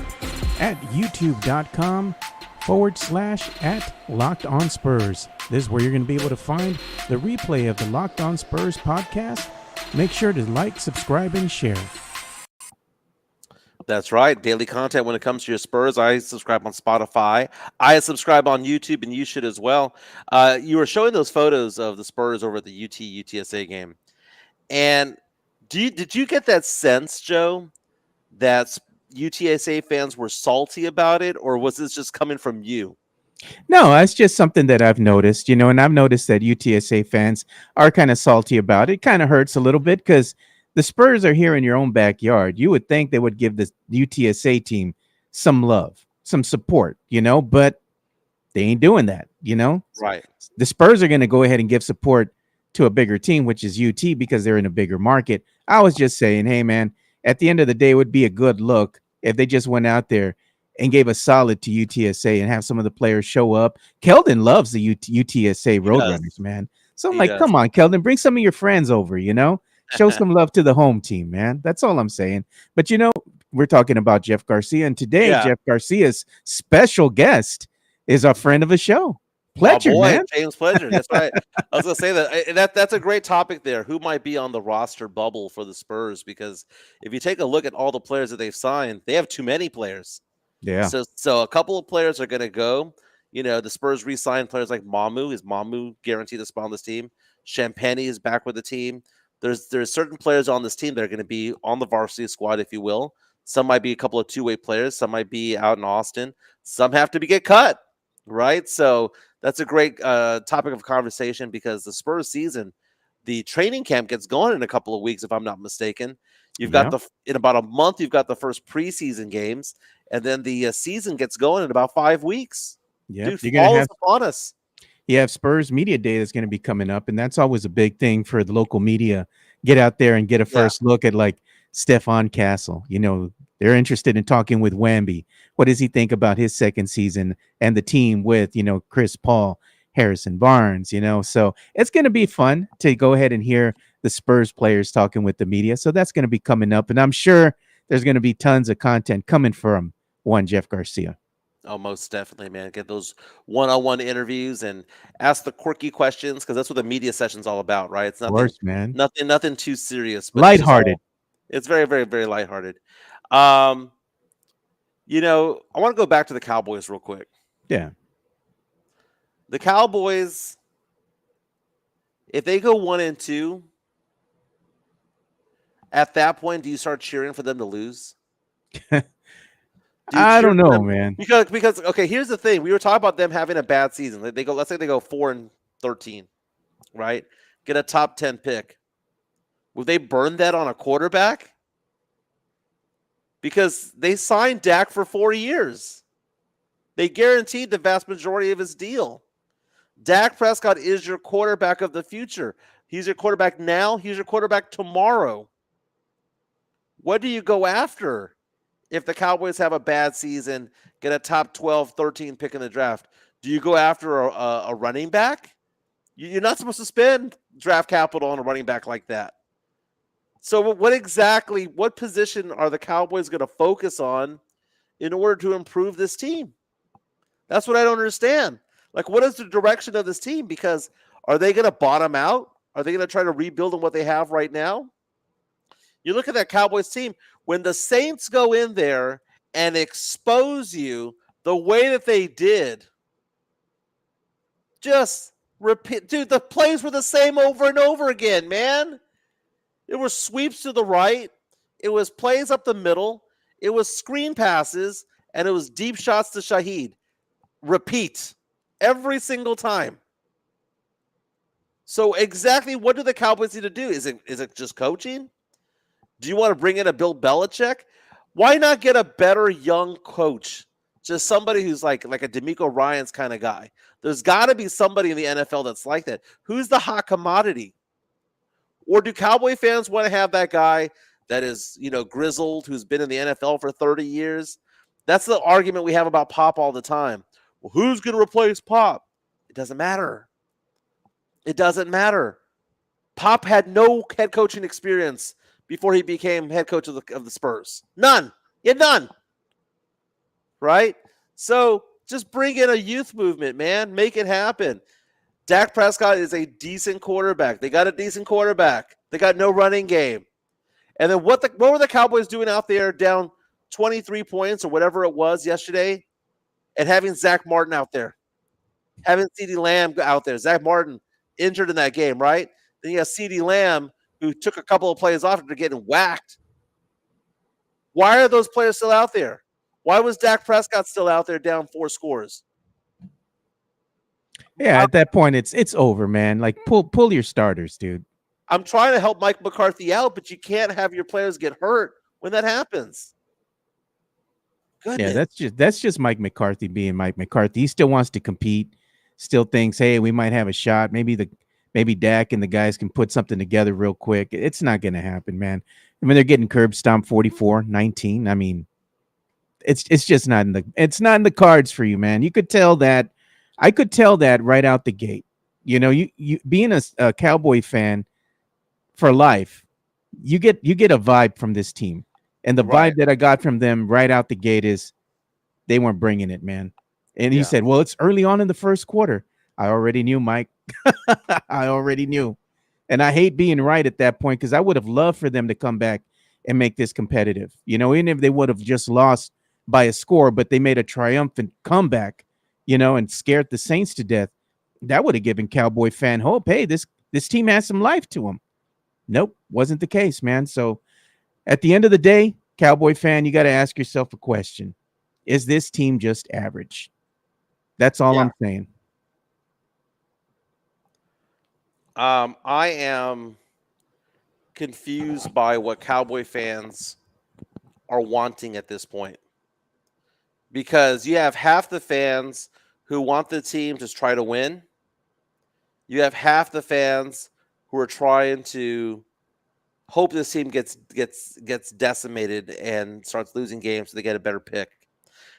at youtube.com/@LockedOnSpurs. This is where you're going to be able to find the replay of the Locked On Spurs podcast. Make sure to like, subscribe, and share. That's right. Daily content when it comes to your Spurs. I subscribe on Spotify. I subscribe on YouTube, and you should as well. You were showing those photos of the Spurs over at the UTSA game. And did you get that sense, Joe, that UTSA fans were salty about it, or was this just coming from you? No, that's just something that I've noticed, and I've noticed that UTSA fans are kind of salty about it. It kind of hurts a little bit because the Spurs are here in your own backyard. You would think they would give the UTSA team some love, some support, but they ain't doing that, Right. The Spurs are going to go ahead and give support to a bigger team, which is UT, because they're in a bigger market. I was just saying, hey, man, at the end of the day, it would be a good look if they just went out there and gave a solid to UTSA and have some of the players show up. Keldon loves the UTSA Roadrunners, man. So I'm like, come on, Keldon, bring some of your friends over, show some love to the home team, man. That's all I'm saying. But, we're talking about Jeff Garcia, and today Jeff Garcia's special guest is a friend of the show. Pledger, man. James Pledger. That's right. I was going to say that's a great topic there. Who might be on the roster bubble for the Spurs? Because if you take a look at all the players that they've signed, they have too many players. Yeah. So a couple of players are going to go. The Spurs re-signed players like Mamu. Is Mamu guaranteed to spot on this team? Champagny is back with the team. There's certain players on this team that are going to be on the varsity squad, if you will. Some might be a couple of two-way players. Some might be out in Austin. Some have to get cut, right? So that's a great topic of conversation because the Spurs season, the training camp gets going in a couple of weeks, if I'm not mistaken. You've got in about a month, you've got the first preseason games, and then the season gets going in about 5 weeks. Yeah, Dude, follows upon us. You have Spurs Media Day that's going to be coming up, and that's always a big thing for the local media. Get out there and get a first look at like Stefan Castle. They're interested in talking with Wamby. What does he think about his second season and the team with, Chris Paul, Harrison Barnes, So it's going to be fun to go ahead and hear the Spurs players talking with the media. So that's going to be coming up, and I'm sure there's going to be tons of content coming from one Jeff Garcia. Oh, most definitely, man. Get those one-on-one interviews and ask the quirky questions because that's what the media session's all about, right? It's nothing, of course, man. Nothing too serious. But lighthearted. It's very, very, very lighthearted. I want to go back to the Cowboys real quick. Yeah. The Cowboys, if they go 1-2, at that point, do you start cheering for them to lose? I don't know, man. Because okay, here's the thing. We were talking about them having a bad season. Let's say they go 4-13, right? Get a top 10 pick. Would they burn that on a quarterback? Because they signed Dak for 4 years. They guaranteed the vast majority of his deal. Dak Prescott is your quarterback of the future. He's your quarterback now. He's your quarterback tomorrow. What do you go after? If the Cowboys have a bad season, get a top 12, 13 pick in the draft, do you go after a running back? You're not supposed to spend draft capital on a running back like that. So what position are the Cowboys going to focus on in order to improve this team? That's what I don't understand. Like, what is the direction of this team? Because are they going to bottom out? Are they going to try to rebuild on what they have right now? You look at that Cowboys team, when the Saints go in there and expose you the way that they did, just repeat. Dude, the plays were the same over and over again, man. It was sweeps to the right. It was plays up the middle. It was screen passes, and it was deep shots to Shaheed. Repeat every single time. So exactly what do the Cowboys need to do? Is it just coaching? Do you want to bring in a Bill Belichick? Why not get a better young coach? Just somebody who's like a D'Amico Ryans kind of guy. There's got to be somebody in the NFL that's like that. Who's the hot commodity? Or do Cowboy fans want to have that guy that is, grizzled, who's been in the NFL for 30 years? That's the argument we have about Pop all the time. Well, who's going to replace Pop? It doesn't matter. It doesn't matter. Pop had no head coaching experience before he became head coach of the Spurs. None. He had none. Right? So just bring in a youth movement, man. Make it happen. Dak Prescott is a decent quarterback. They got a decent quarterback. They got no running game. And then what were the Cowboys doing out there down 23 points or whatever it was yesterday and having Zach Martin out there? Having CeeDee Lamb out there. Zach Martin injured in that game, right? Then you have CeeDee Lamb who took a couple of plays off after getting whacked. Why are those players still out there? Why was Dak Prescott still out there down 4 scores? Yeah, at that point, it's over, man. Like, pull your starters, dude. I'm trying to help Mike McCarthy out, but you can't have your players get hurt when that happens. Goodness. Yeah, that's just Mike McCarthy being Mike McCarthy. He still wants to compete, still thinks, hey, we might have a shot. Maybe Dak and the guys can put something together real quick. It's not going to happen, man. I mean, they're getting curb stomped 44-19. I mean, it's just not in the cards for you, man. You could tell that. I could tell that right out the gate. You being a Cowboy fan for life, you get a vibe from this team. And the vibe that I got from them right out the gate is they weren't bringing it, man. And he said, well, it's early on in the first quarter. I already knew, Mike. I already knew. And I hate being right at that point because I would have loved for them to come back and make this competitive. Even if they would have just lost by a score, but they made a triumphant comeback and scared the Saints to death, that would have given Cowboy fan hope. Hey, this team has some life to them. Nope, wasn't the case, man. So at the end of the day, Cowboy fan, you got to ask yourself a question. Is this team just average? That's all I'm saying. I am confused by what Cowboy fans are wanting at this point, because you have half the fans who want the team to try to win. You have half the fans who are trying to hope this team gets decimated and starts losing games so they get a better pick.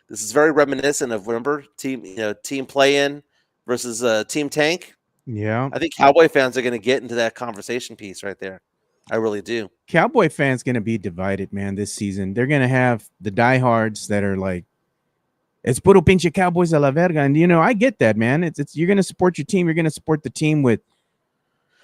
This is very reminiscent of, remember, team play-in versus team tank. Yeah. I think Cowboy fans are going to get into that conversation piece right there. I really do. Cowboy fans going to be divided, man, this season. They're going to have the diehards that are like, it's puro pinche Cowboys a la verga. And, I get that, man. It's you're going to support your team. You're going to support the team with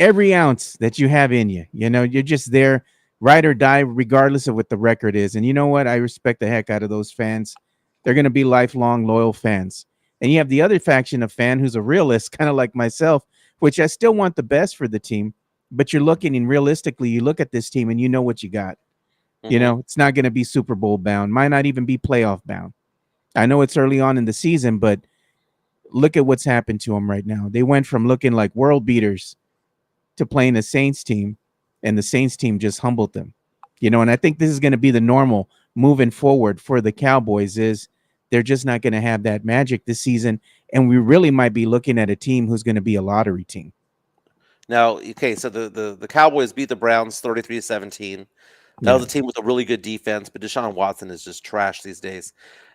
every ounce that you have in you. You're just there, ride or die, regardless of what the record is. And you know what? I respect the heck out of those fans. They're going to be lifelong, loyal fans. And you have the other faction of fan who's a realist, kind of like myself, which I still want the best for the team. But you're looking, and realistically, you look at this team and you know what you got. Mm-hmm. It's not going to be Super Bowl bound, might not even be playoff bound. I know it's early on in the season, but look at what's happened to them right now. They went from looking like world beaters to playing a Saints team, and the Saints team just humbled them. And I think this is going to be the normal moving forward for the Cowboys. Is they're just not going to have that magic this season, and we really might be looking at a team who's going to be a lottery team. Now, okay, so the Cowboys beat the Browns 33-17. That was a team with a really good defense, but Deshaun Watson is just trash these days.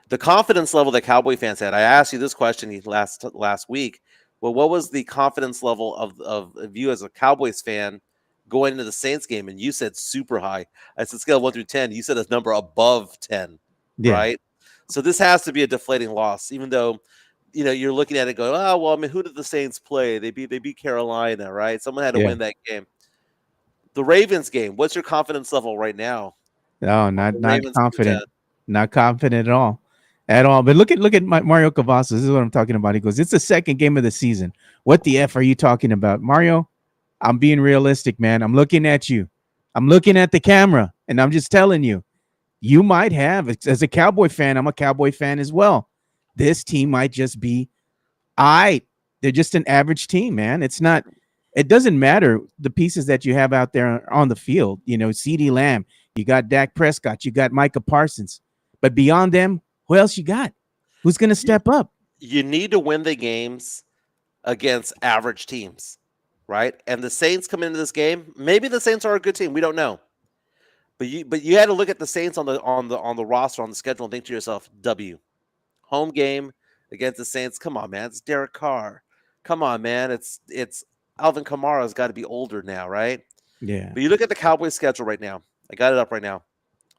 The confidence level that Cowboy fans had, I asked you this question last week. Well, what was the confidence level of you as a Cowboys fan going into the Saints game? And you said super high. I said scale of 1 through 10. You said a number above 10, right? So this has to be a deflating loss, even though you're looking at it going, oh, well, I mean, who did the Saints play? They beat Carolina, right? Someone had to win that game. The Ravens game, what's your confidence level right now? Oh, not confident. Not confident at all. At all. But look at Mario Cavazos. This is what I'm talking about. He goes, it's the second game of the season. What the F are you talking about? Mario, I'm being realistic, man. I'm looking at you. I'm looking at the camera, and I'm just telling you, you might have, as a Cowboy fan, I'm a Cowboy fan as well. This team might just be, they're just an average team, man. It doesn't matter the pieces that you have out there on the field. CeeDee Lamb, you got Dak Prescott, you got Micah Parsons. But beyond them, who else you got? Who's going to step up? You need to win the games against average teams, right? And the Saints come into this game. Maybe the Saints are a good team. We don't know. But you had to look at the Saints on the roster, on the schedule, and think to yourself, home game against the Saints. Come on, man. It's Derek Carr. Come on, man. It's Alvin Kamara's got to be older now, right? Yeah. But you look at the Cowboys schedule right now. I got it up right now.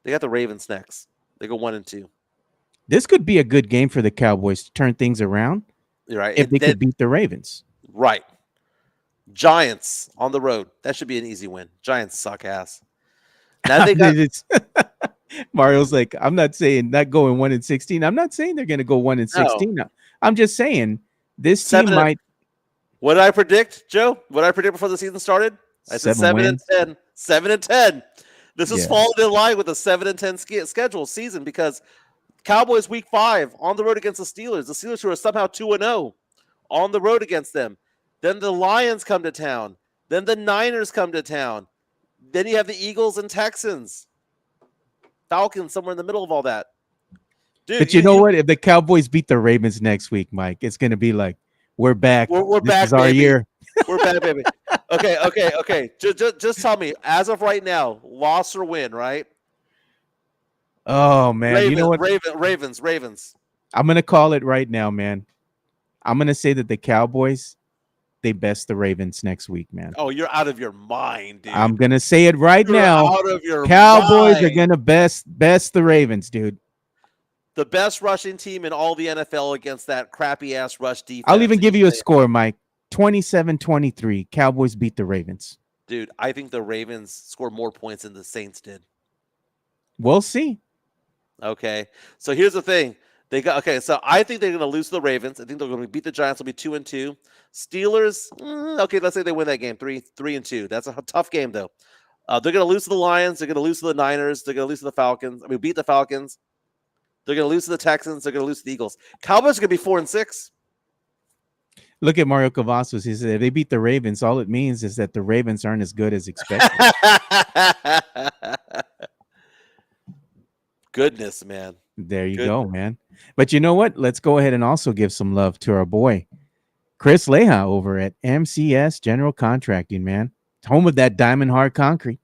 They got the Ravens next. They go 1-2. This could be a good game for the Cowboys to turn things around. You're right. If they could beat the Ravens. Right. Giants on the road. That should be an easy win. Giants suck ass. Now they got Mario's like, I'm not saying not going 1-16. I'm not saying they're going to go 1-16. No. I'm just saying this team might. What did I predict, Joe? What did I predict before the season started? I said 7-10. 7-10. This is falling in line with the 7-10 schedule season, because Cowboys week 5 on the road against the Steelers. The Steelers, who are somehow 2-0 on the road against them. Then the Lions come to town. Then the Niners come to town. Then you have the Eagles and Texans. Falcons somewhere in the middle of all that. Dude, but you know what? If the Cowboys beat the Ravens next week, Mike, it's going to be like, we're back. We're this back, is our baby. year. We're back, baby. Okay. Just tell me, as of right now, loss or win, right? Oh, man. You know what? Ravens. I'm going to call it right now, man. I'm going to say that the Cowboys, they best the Ravens next week, man. Oh, you're out of your mind, dude. I'm going to say it right now. Out of your Cowboys mind. are going to best the Ravens, dude. The best rushing team in all the NFL against that crappy-ass rush defense. I'll even give you a score, Mike. 27-23. Cowboys beat the Ravens. Dude, I think the Ravens scored more points than the Saints did. We'll see. Okay. So here's the thing. They got okay. So I think they're going to lose to the Ravens. I think they're going to beat the Giants. Will be 2-2. Steelers. Okay, let's say they win that game 3-2. That's a tough game though. They're going to lose to the Lions. They're going to lose to the Niners. They're going to lose to the Falcons. Beat the Falcons. They're going to lose to the Texans. They're going to lose to the Eagles. Cowboys are going to be 4-6. Look at Mario Cavazos. He said if they beat the Ravens, all it means is that the Ravens aren't as good as expected. Goodness, man. There you go, man. But you know what? Let's go ahead and also give some love to our boy, Chris Leha over at MCS General Contracting, man. Home of that diamond hard concrete.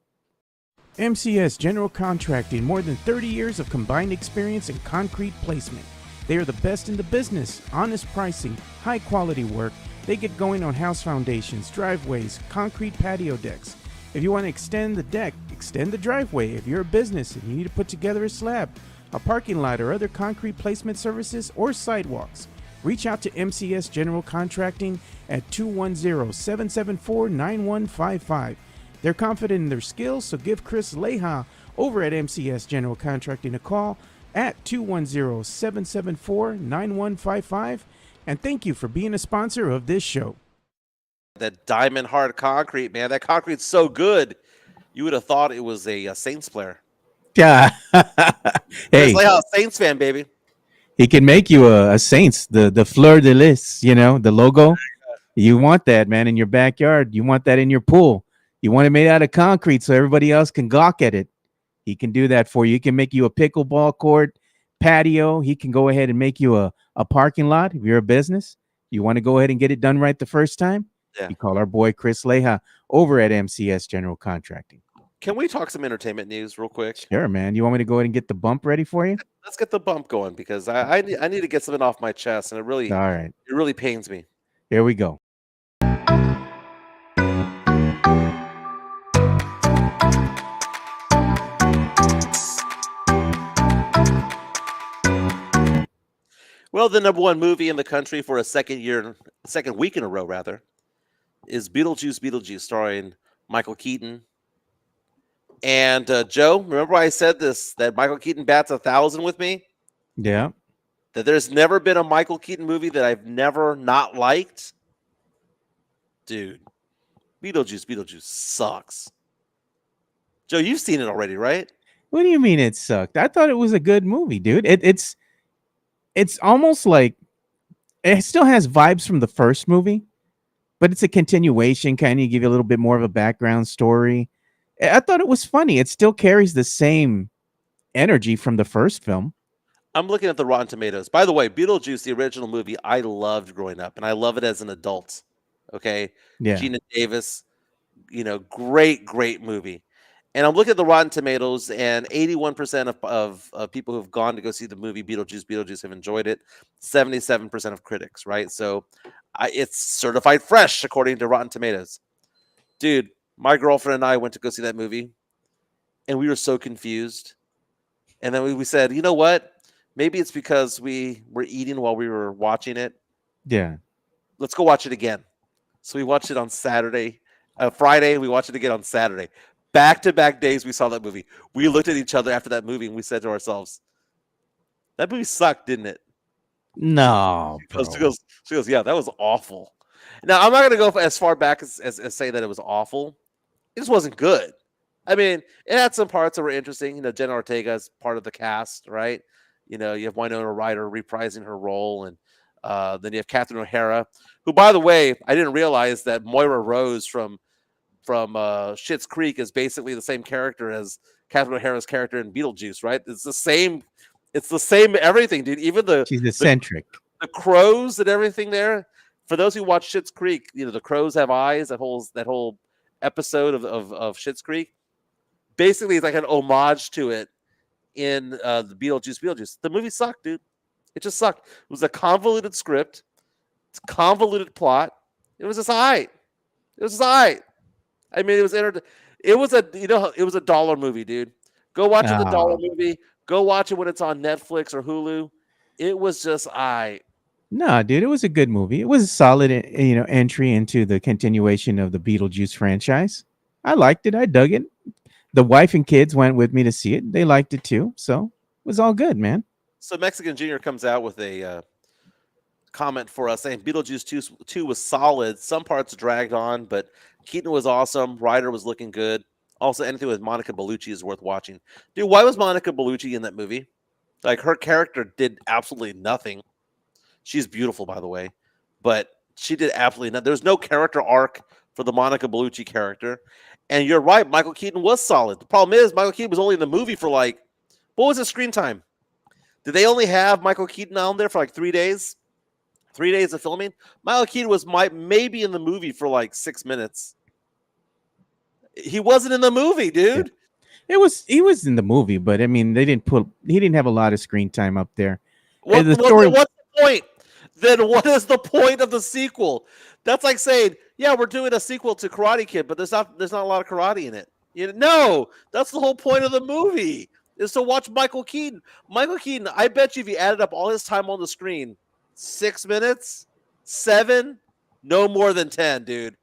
MCS General Contracting, more than 30 years of combined experience in concrete placement. They are the best in the business, honest pricing, high quality work. They get going on house foundations, driveways, concrete patio decks. If you want to extend the deck, extend the driveway. If you're a business and you need to put together a slab, a parking lot, or other concrete placement services or sidewalks, reach out to MCS General Contracting at 210-774-9155. They're confident in their skills, so give Chris Leha over at MCS General Contracting a call at 210-774-9155. And thank you for being a sponsor of this show. That diamond hard concrete, man. That concrete's so good. You would have thought it was a Saints player. Yeah. Hey, it's like a Saints fan, baby. He can make you a Saints, the fleur de lis, the logo. You want that, man, in your backyard. You want that in your pool. You want it made out of concrete so everybody else can gawk at it. He can do that for you. He can make you a pickleball court, patio. He can go ahead and make you a parking lot if you're a business. You want to go ahead and get it done right the first time? Yeah. You call our boy Chris Leha over at MCS General Contracting. Can we talk some entertainment news real quick? Sure, man. You want me to go ahead and get the bump ready for you? Let's get the bump going because I need to get something off my chest, and it really pains me. Here we go. Well, the number one movie in the country for a second week in a row, rather, is Beetlejuice, starring Michael Keaton. And Joe, remember I said that Michael Keaton bats 1,000 with me? Yeah. That there's never been a Michael Keaton movie that I've never not liked? Dude, Beetlejuice sucks. Joe, you've seen it already, right? What do you mean it sucked? I thought it was a good movie, dude. It's almost like it still has vibes from the first movie, but it's a continuation, kind of give you a little bit more of a background story. I thought it was funny. It still carries the same energy from the first film. I'm looking at the Rotten Tomatoes. By the way, Beetlejuice, the original movie, I loved growing up, and I love it as an adult. Okay? Yeah. Gina Davis, great movie. And I'm looking at the Rotten Tomatoes, and 81% of people who've gone to go see the movie Beetlejuice have enjoyed it. 77% of critics, right? So it's certified fresh, according to Rotten Tomatoes. Dude, my girlfriend and I went to go see that movie, and we were so confused. And then we said, you know what? Maybe it's because we were eating while we were watching it. Yeah. Let's go watch it again. So we watched it on Friday, and we watched it again on Saturday. Back-to-back days we saw that movie. We looked at each other after that movie, and we said to ourselves, that movie sucked, didn't it? No. She goes, yeah, that was awful. Now, I'm not going to go as far back as say that it was awful. It just wasn't good. I mean, it had some parts that were interesting. Jenna Ortega is part of the cast, right? You have Winona Ryder reprising her role, and then you have Catherine O'Hara, who, by the way, I didn't realize that Moira Rose from Schitt's Creek is basically the same character as Catherine O'Hara's character in Beetlejuice, right? It's the same everything, dude. Even she's eccentric. The crows and everything there. For those who watch Schitt's Creek, the crows have eyes. That whole episode of Schitt's Creek, basically, it's like an homage to it in the Beetlejuice. The movie sucked, dude. It just sucked. It was a convoluted script. It's a convoluted plot. It was just all right. I mean, it was a dollar movie, dude. Go watch the dollar movie. Go watch it when it's on Netflix or Hulu. It was just all right. No, dude, it was a good movie. It was a solid, entry into the continuation of the Beetlejuice franchise. I liked it. I dug it. The wife and kids went with me to see it. They liked it too. So it was all good, man. So Mexican Junior comes out with a comment for us saying Beetlejuice 2 was solid. Some parts dragged on, but Keaton was awesome. Ryder was looking good. Also, anything with Monica Bellucci is worth watching. Dude, why was Monica Bellucci in that movie? Like, her character did absolutely nothing. She's beautiful, by the way, but she did absolutely nothing. There's no character arc for the Monica Bellucci character. And you're right, Michael Keaton was solid. The problem is Michael Keaton was only in the movie for like, what was his screen time? Did they only have Michael Keaton on there for like 3 days? 3 days of filming? Michael Keaton was maybe in the movie for like 6 minutes. He wasn't in the movie, dude. He was in the movie, but I mean, he didn't have a lot of screen time up there. What's the point? Then what is the point of the sequel? That's like saying, yeah, we're doing a sequel to Karate Kid, but there's not a lot of karate in it. No, that's the whole point of the movie, is to watch Michael Keaton. Michael Keaton, I bet you if you added up all his time on the screen, 6 minutes, 7, no more than 10, dude.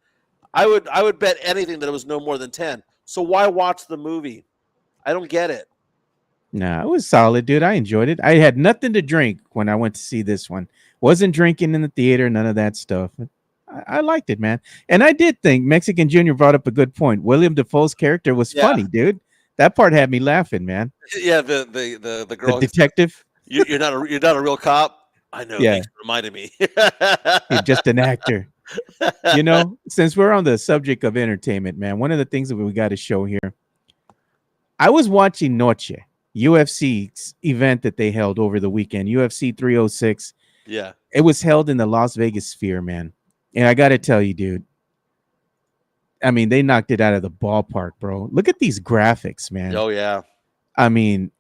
I would bet anything that it was no more than 10. So why watch the movie? I don't get it. Nah, it was solid, dude. I enjoyed it. I had nothing to drink when I went to see this one. Wasn't drinking in the theater, none of that stuff. I liked it, man. And I did think Mexican Junior brought up a good point. William Dafoe's character was funny, dude. That part had me laughing, man. Yeah, the girl, the detective. You're not a real cop. I know. Yeah, thanks for reminding me. You're just an actor. Since we're on the subject of entertainment, man, one of the things that we got to show here. I was watching Noche, UFC's event that they held over the weekend, UFC 306. Yeah. It was held in the Las Vegas Sphere, man. And I got to tell you, dude, I mean, they knocked it out of the ballpark, bro. Look at these graphics, man. Oh, yeah. I mean,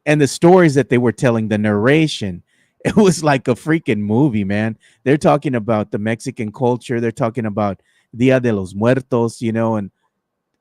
and the stories that they were telling, the narration, it was like a freaking movie, man. They're talking about the Mexican culture. They're talking about Dia de los Muertos, and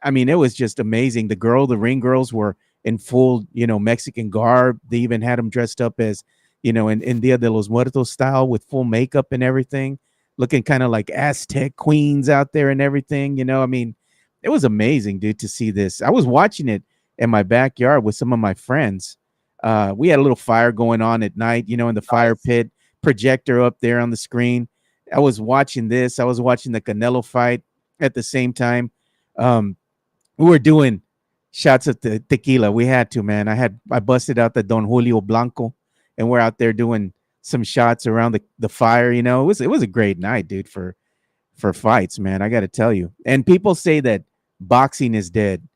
I mean, it was just amazing. The ring girls were in full, Mexican garb. They even had them dressed up as, in Dia de los Muertos style with full makeup and everything, looking kind of like Aztec queens out there and everything. I mean, it was amazing, dude, to see this. I was watching it in my backyard with some of my friends. We had a little fire going on at night, in the fire pit, projector up there on the screen. I was watching this. I was watching the Canelo fight at the same time. We were doing shots of tequila. We had to, man. I busted out the Don Julio Blanco, and we're out there doing some shots around the fire. It was a great night, dude, for fights, man. I got to tell you. And people say that boxing is dead.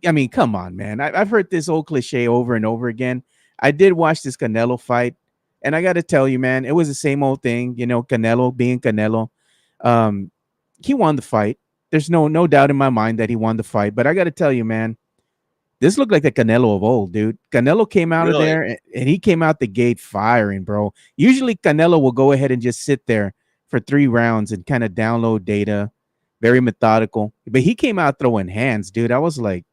I mean, come on, man. I've heard this old cliche over and over again. I did watch this Canelo fight, and I got to tell you, man, it was the same old thing. Canelo being Canelo. He won the fight. There's no doubt in my mind that he won the fight. But I got to tell you, man, this looked like the Canelo of old, dude. Canelo came out of there, and he came out the gate firing, bro. Usually Canelo will go ahead and just sit there for 3 rounds and kind of download data, very methodical. But he came out throwing hands, dude. I was like,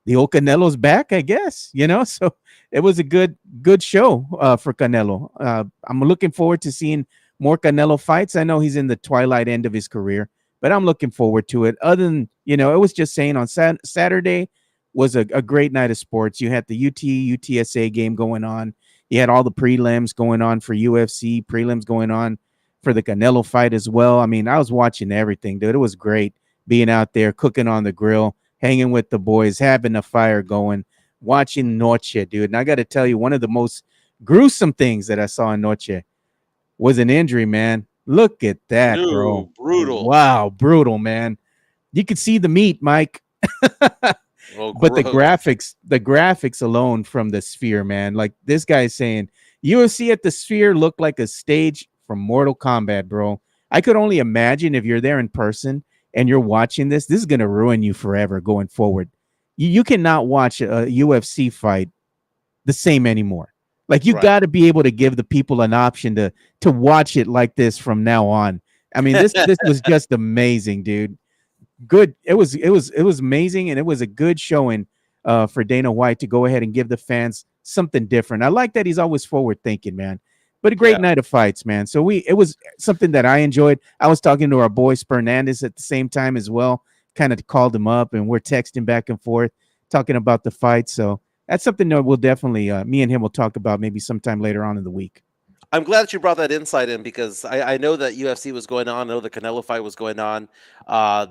the old Canelo's back, I guess, So it was a good show for Canelo. I'm looking forward to seeing more Canelo fights. I know he's in the twilight end of his career, but I'm looking forward to it. Other than, it was just saying on Saturday was a great night of sports. You had the UTSA game going on. You had all the prelims going on for UFC, prelims going on for the Canelo fight as well. I mean, I was watching everything, dude. It was great being out there, cooking on the grill, hanging with the boys, having a fire going, watching Noche, dude. And I got to tell you, one of the most gruesome things that I saw in Noche was an injury, man. Look at that, bro. Brutal. Wow, brutal, man. You could see the meat, Mike. But the graphics alone from the Sphere, man. Like this guy's saying, UFC at the Sphere looked like a stage from Mortal Kombat, bro. I could only imagine if you're there in person and you're watching this is going to ruin you forever going forward. You cannot watch a UFC fight the same anymore. Like you got to be able to give the people an option to watch it like this from now on. I mean, this was just amazing, dude. Good. It was amazing, and it was a good showing for Dana White to go ahead and give the fans something different. I like that he's always forward thinking, man. But a great night of fights, man. So it was something that I enjoyed. I was talking to our boy Spernandez at the same time as well. Kind of called him up, and we're texting back and forth, talking about the fight. So that's something that we'll definitely me and him will talk about maybe sometime later on in the week. I'm glad that you brought that insight in because I know that UFC was going on. I know the Canelo fight was going on.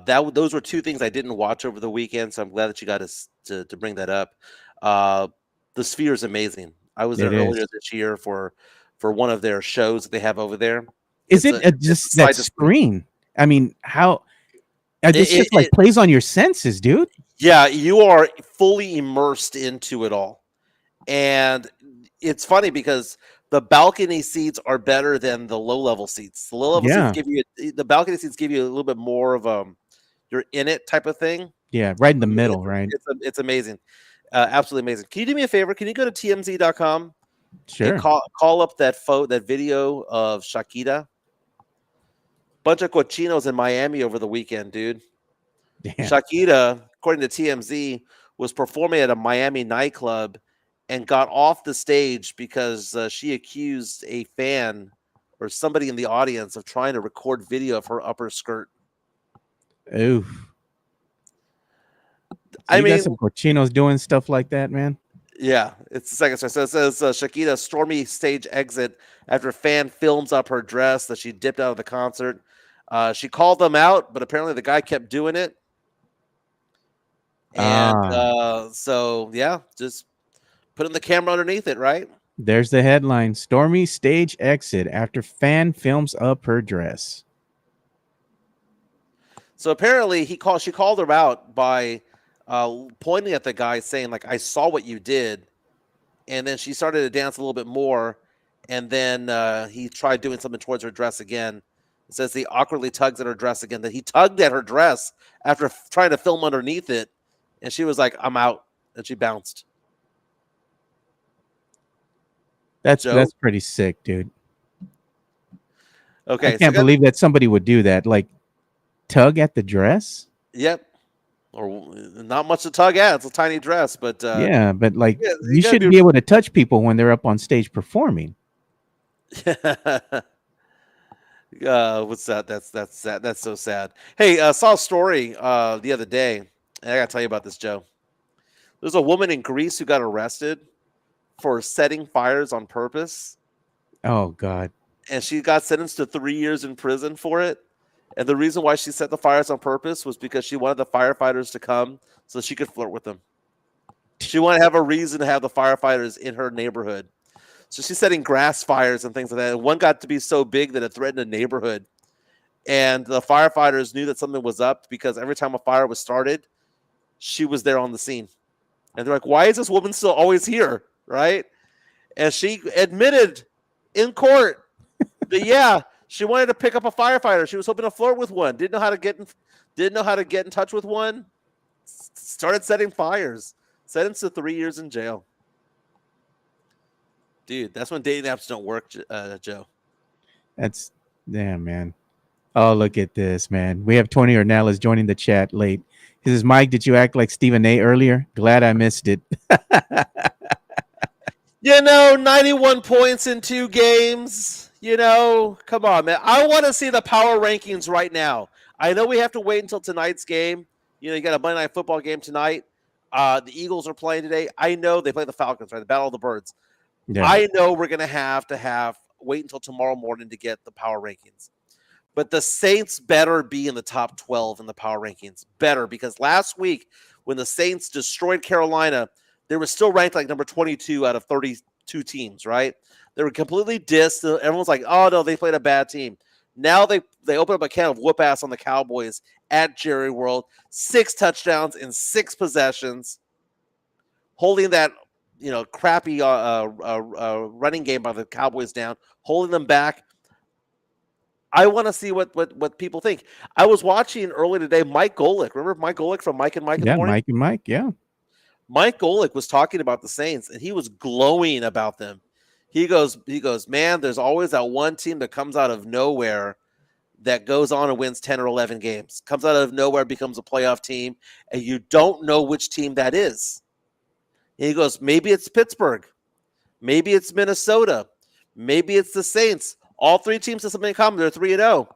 Those were two things I didn't watch over the weekend, so I'm glad that you got us to bring that up. The Sphere is amazing. I was there It earlier is. this year for one of their shows that they have over there. Is It's it a just sight that to see. screen? I mean, how this It, just like plays on your senses, dude. yeah, you are fully immersed into it all. And it's funny because the balcony seats are better than the low level seats. The low level seats Yeah. give you the balcony seats give you a little bit more of you're in it type of thing. Yeah, right in the It's middle, right? it's amazing, absolutely amazing. Can you do me a favor? Can you go to tmz.com and Sure. call up that video of Shakira? Bunch of cochinos in Miami over the weekend, dude. Damn. Shakira, according to TMZ, was performing at a Miami nightclub and got off the stage because she accused a fan or somebody in the audience of trying to record video of her upper skirt. Oof. So I you got mean, some cochinos doing stuff like that, man. yeah, it's the second story. So it says Shakira stormy stage exit after fan films up her dress that she dipped out of the concert. She called them out, but apparently the guy kept doing it. And so, yeah, just putting the camera underneath it, right? There's the headline: Stormy stage exit after fan films up her dress. So apparently she called her out by pointing at the guy saying, like, I saw what you did. And then she started to dance a little bit more. And then he tried doing something towards her dress again. It says he awkwardly tugs at her dress again. That he tugged at her dress after trying to film underneath it. And she was like, I'm out. And she bounced. That's Joe? pretty sick, dude. Okay. I can't believe that somebody would do that. Like, tug at the dress? Yep. Or not much to tug at. It's a tiny dress, but Yeah, but like yeah, you should be able to touch people when they're up on stage performing. What's that? That's sad. That's so sad. Hey, saw a story the other day, and I gotta tell you about this, Joe. There's a woman in Greece who got arrested for setting fires on purpose, Oh God. and she got sentenced to 3 years in prison for it. And the reason why she set the fires on purpose was because she wanted the firefighters to come so she could flirt with them. She wanted to have a reason to have the firefighters in her neighborhood. So she's setting grass fires and things like that. And one got to be so big that it threatened a neighborhood. And the firefighters knew that something was up because every time a fire was started, she was there on the scene. And they're like, why is this woman still always here? Right? And she admitted in court that, yeah, she wanted to pick up a firefighter. She was hoping to flirt with one. Didn't know how to get in touch with one. Started setting fires. Sentenced to 3 years in jail. Dude, that's when dating apps don't work, Joe. That's damn, man. Oh, look at this, man. We have Tony Ornelas joining the chat late. He says, Mike, did you act like Stephen A earlier? Glad I missed it. 91 points in 2 games. Come on, man. I want to see the power rankings right now. I know we have to wait until tonight's game. You got a Monday Night Football game tonight. The Eagles are playing today. I know they play the Falcons, right? The Battle of the Birds. Yeah. I know we're going to have wait until tomorrow morning to get the power rankings. But the Saints better be in the top 12 in the power rankings. Better, because last week when the Saints destroyed Carolina, they were still ranked like number 22 out of 32 teams, right? They were completely dissed. Everyone's like, oh, no, they played a bad team. Now they open up a can of whoop ass on the Cowboys at Jerry World. 6 touchdowns in 6 possessions, holding that crappy running game by the Cowboys down, holding them back. I want to see what people think. I was watching earlier today Mike Golick. Remember Mike Golick from Mike and Mike in the Morning? Mike and Mike, yeah. Mike Golick was talking about the Saints, and he was glowing about them. He goes, man, there's always that one team that comes out of nowhere that goes on and wins 10 or 11 games. Comes out of nowhere, becomes a playoff team, and you don't know which team that is. And he goes, maybe it's Pittsburgh. Maybe it's Minnesota. Maybe it's the Saints. All 3 teams have something in common. They're 3-0.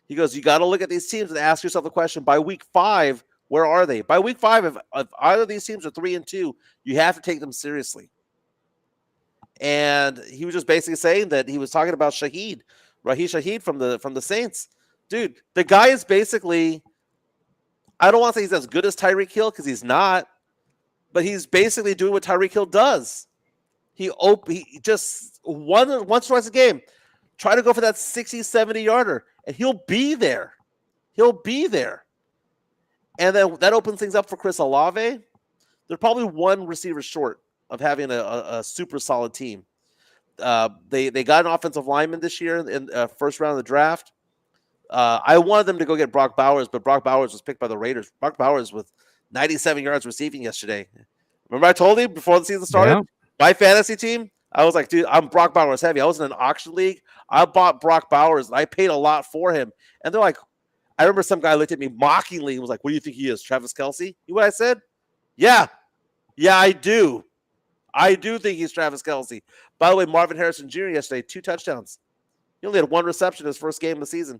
He goes, you got to look at these teams and ask yourself the question, by week 5, Where are they? By week 5, if either of these teams are 3-2, you have to take them seriously. And he was just basically saying that he was talking about Raheem Shaheed from the Saints. Dude, the guy is basically, I don't want to say he's as good as Tyreek Hill because he's not, but he's basically doing what Tyreek Hill does. He just once twice a game, try to go for that 60, 70 yarder, and he'll be there. He'll be there. And then that opens things up for Chris Olave. They're probably one receiver short of having a super solid team. They got an offensive lineman this year in first round of the draft. I wanted them to go get Brock Bowers, but Brock Bowers was picked by the Raiders. Brock Bowers with 97 yards receiving yesterday. Remember I told you before the season started? Yeah. My fantasy team, I was like, dude, I'm Brock Bowers heavy. I was in an auction league. I bought Brock Bowers, and I paid a lot for him. And they're like, I remember some guy looked at me mockingly and was like, what do you think he is, Travis Kelce? You know what I said? Yeah, I do. I do think he's Travis Kelce. By the way, Marvin Harrison Jr. yesterday, 2 touchdowns. He only had 1 reception his first game of the season.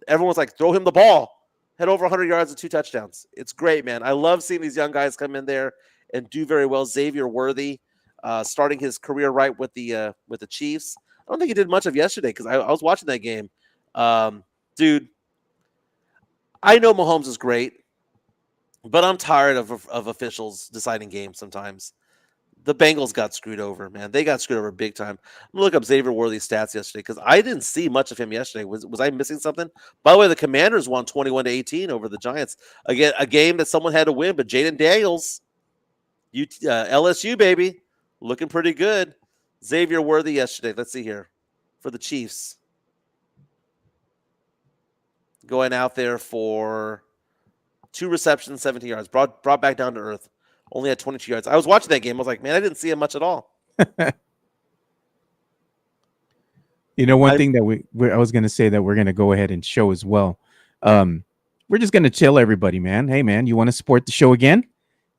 Everyone's like, throw him the ball. Had over 100 yards and 2 touchdowns. It's great, man. I love seeing these young guys come in there and do very well. Xavier Worthy starting his career right with the Chiefs. I don't think he did much of yesterday because I was watching that game. Dude, I know Mahomes is great, but I'm tired of officials deciding games sometimes. The Bengals got screwed over, man. They got screwed over big time. I'm going to look up Xavier Worthy's stats yesterday because I didn't see much of him yesterday. Was I missing something? By the way, the Commanders won 21-18 over the Giants. Again, a game that someone had to win, but Jaden Daniels, LSU, baby, looking pretty good. Xavier Worthy yesterday. Let's see here. For the Chiefs. Going out there for 2 receptions, 17 yards. Brought back down to earth. Only had 22 yards. I was watching that game. I was like, man, I didn't see him much at all. You know, one thing that I was going to say that we're going to go ahead and show as well. We're just going to chill everybody, man. Hey, man, you want to support the show again?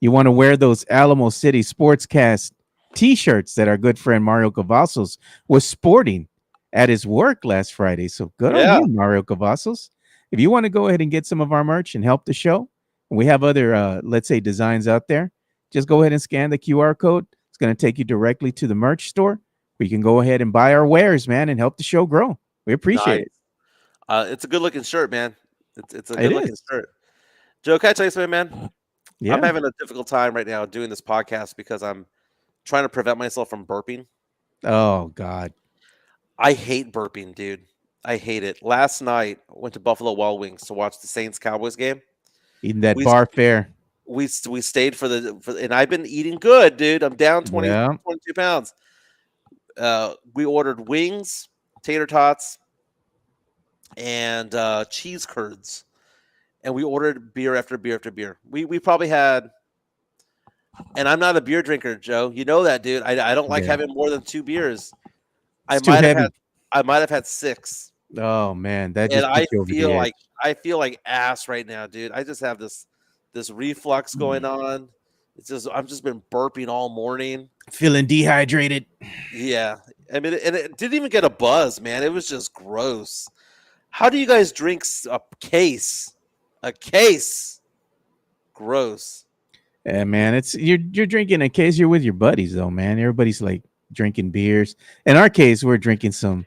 You want to wear those Alamo City Sportscast T-shirts that our good friend Mario Cavazos was sporting at his work last Friday. So good on you, Mario Cavazos. If you want to go ahead and get some of our merch and help the show, and we have other, let's say, designs out there, just go ahead and scan the QR code. It's going to take you directly to the merch store where you can go ahead and buy our wares, man, and help the show grow. We appreciate it. It's a good-looking shirt, man. It's a good-looking shirt. Joe, can I tell you something, man? Yeah. I'm having a difficult time right now doing this podcast because I'm trying to prevent myself from burping. Oh, God. I hate burping, dude. I hate it. Last night, I went to Buffalo Wild Wings to watch the Saints-Cowboys game. Eating that bar fare. We stayed for and I've been eating good, dude. I'm down 22 pounds. We ordered wings, tater tots, and cheese curds. And we ordered beer after beer after beer. We probably had, and I'm not a beer drinker, Joe. You know that, dude. I don't like having more than 2 beers. I might have had 6. Oh man, I feel like ass right now, dude. I just have this reflux going on. I've just been burping all morning. Feeling dehydrated. Yeah. I mean, and it didn't even get a buzz, man. It was just gross. How do you guys drink a case? A case. Gross. Yeah, man. You're drinking a case. You're with your buddies, though, man. Everybody's like drinking beers. In our case, we're drinking some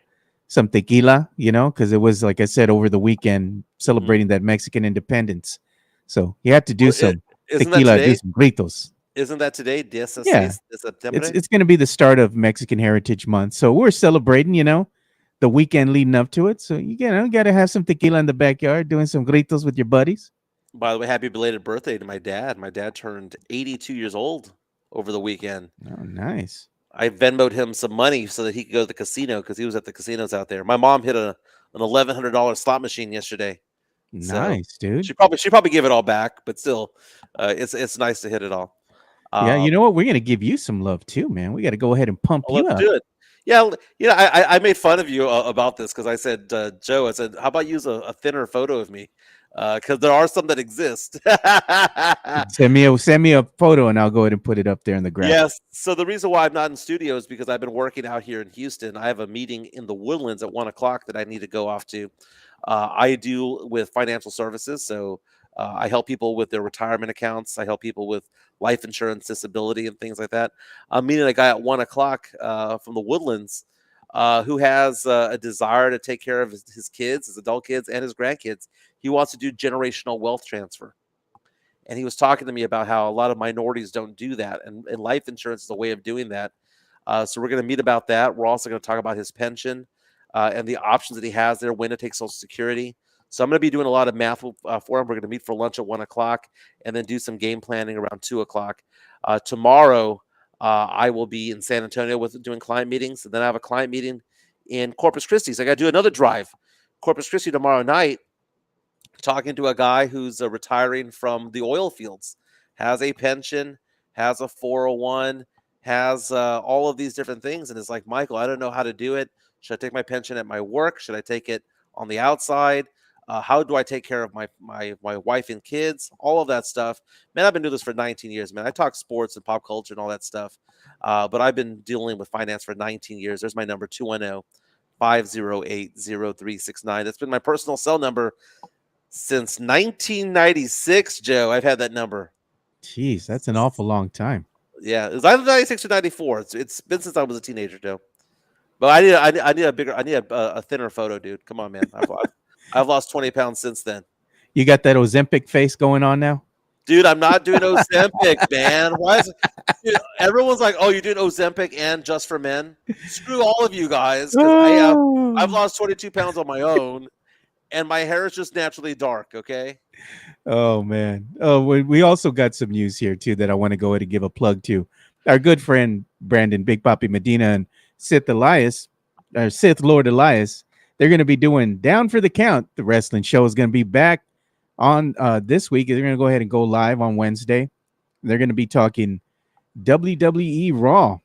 tequila, you know, because it was, like I said, over the weekend celebrating that Mexican independence. So you have to do some tequila, do some gritos. Isn't that today? Yeah. It's going to be the start of Mexican Heritage Month. So we're celebrating, you know, the weekend leading up to it. So, you got to have some tequila in the backyard, doing some gritos with your buddies. By the way, happy belated birthday to my dad. My dad turned 82 years old over the weekend. Oh, nice. I Venmoed him some money so that he could go to the casino because he was at the casinos out there. My mom hit an $1,100 slot machine yesterday. Nice, dude. She probably give it all back, but still, it's nice to hit it all. Yeah, you know what? We're gonna give you some love too, man. We got to go ahead and pump you up. Do it. Yeah, you know, I made fun of you about this because I said, Joe, I said, how about use a thinner photo of me? Because there are some that exist. Send me a photo and I'll go ahead and put it up there in the graph. Yes. So the reason why I'm not in studio is because I've been working out here in Houston. I have a meeting in the Woodlands at 1:00 that I need to go off to. I deal with financial services, so I help people with their retirement accounts. I help people with life insurance, disability, and things like that. I'm meeting a guy at 1 o'clock from the Woodlands who has a desire to take care of his kids, his adult kids, and his grandkids. He wants to do generational wealth transfer. And he was talking to me about how a lot of minorities don't do that. And life insurance is a way of doing that. So we're going to meet about that. We're also going to talk about his pension and the options that he has there, when to take Social Security. So I'm going to be doing a lot of math for him. We're going to meet for lunch at 1 o'clock and then do some game planning around 2 o'clock. Tomorrow, I will be in San Antonio doing client meetings. And then I have a client meeting in Corpus Christi. So I got to do another drive. Corpus Christi tomorrow night, talking to a guy who's retiring from the oil fields, has a pension, has a 401, has all of these different things. And it's like, Michael, I don't know how to do it. Should I take my pension at my work? Should I take it on the outside? How do I take care of my wife and kids? All of that stuff. Man, I've been doing this for 19 years, man. I talk sports and pop culture and all that stuff. But I've been dealing with finance for 19 years. There's my number, 210-508-0369. That's been my personal cell number since 1996, Joe. I've had that number. Jeez, that's an awful long time. Yeah, it was either 96 or 94. It's been since I was a teenager, Joe. But I need a thinner photo, dude. Come on, man. I've lost 20 pounds since then. You got that Ozempic face going on now? Dude, I'm not doing Ozempic, man. Why is it? Dude, everyone's like, oh, you're doing Ozempic and Just for Men? Screw all of you guys. Because I've lost 22 pounds on my own, and my hair is just naturally dark, okay? Oh, man. Oh, we also got some news here, too, that I want to go ahead and give a plug to. Our good friend, Brandon Big Papi Medina and Sith Lord Elias, they're going to be doing Down for the Count. The wrestling show is going to be back on this week. They're going to go ahead and go live on Wednesday. They're going to be talking WWE Raw.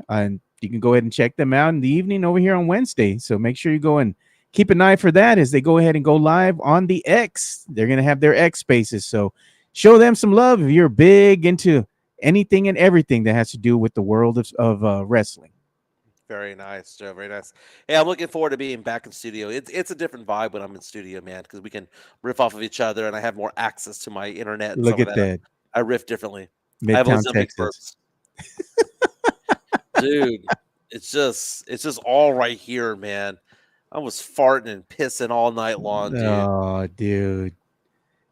And you can go ahead and check them out in the evening over here on Wednesday. So make sure you go and keep an eye for that as they go ahead and go live on the X. They're going to have their X spaces. So show them some love if you're big into anything and everything that has to do with the world of wrestling. Very nice, Joe. Very nice. Hey, I'm looking forward to being back in studio. It's a different vibe when I'm in studio, man, because we can riff off of each other, and I have more access to my internet. And Look at that. I riff differently. Midtown, Texas. Dude, it's just all right here, man. I was farting and pissing all night long, dude. Oh, dude.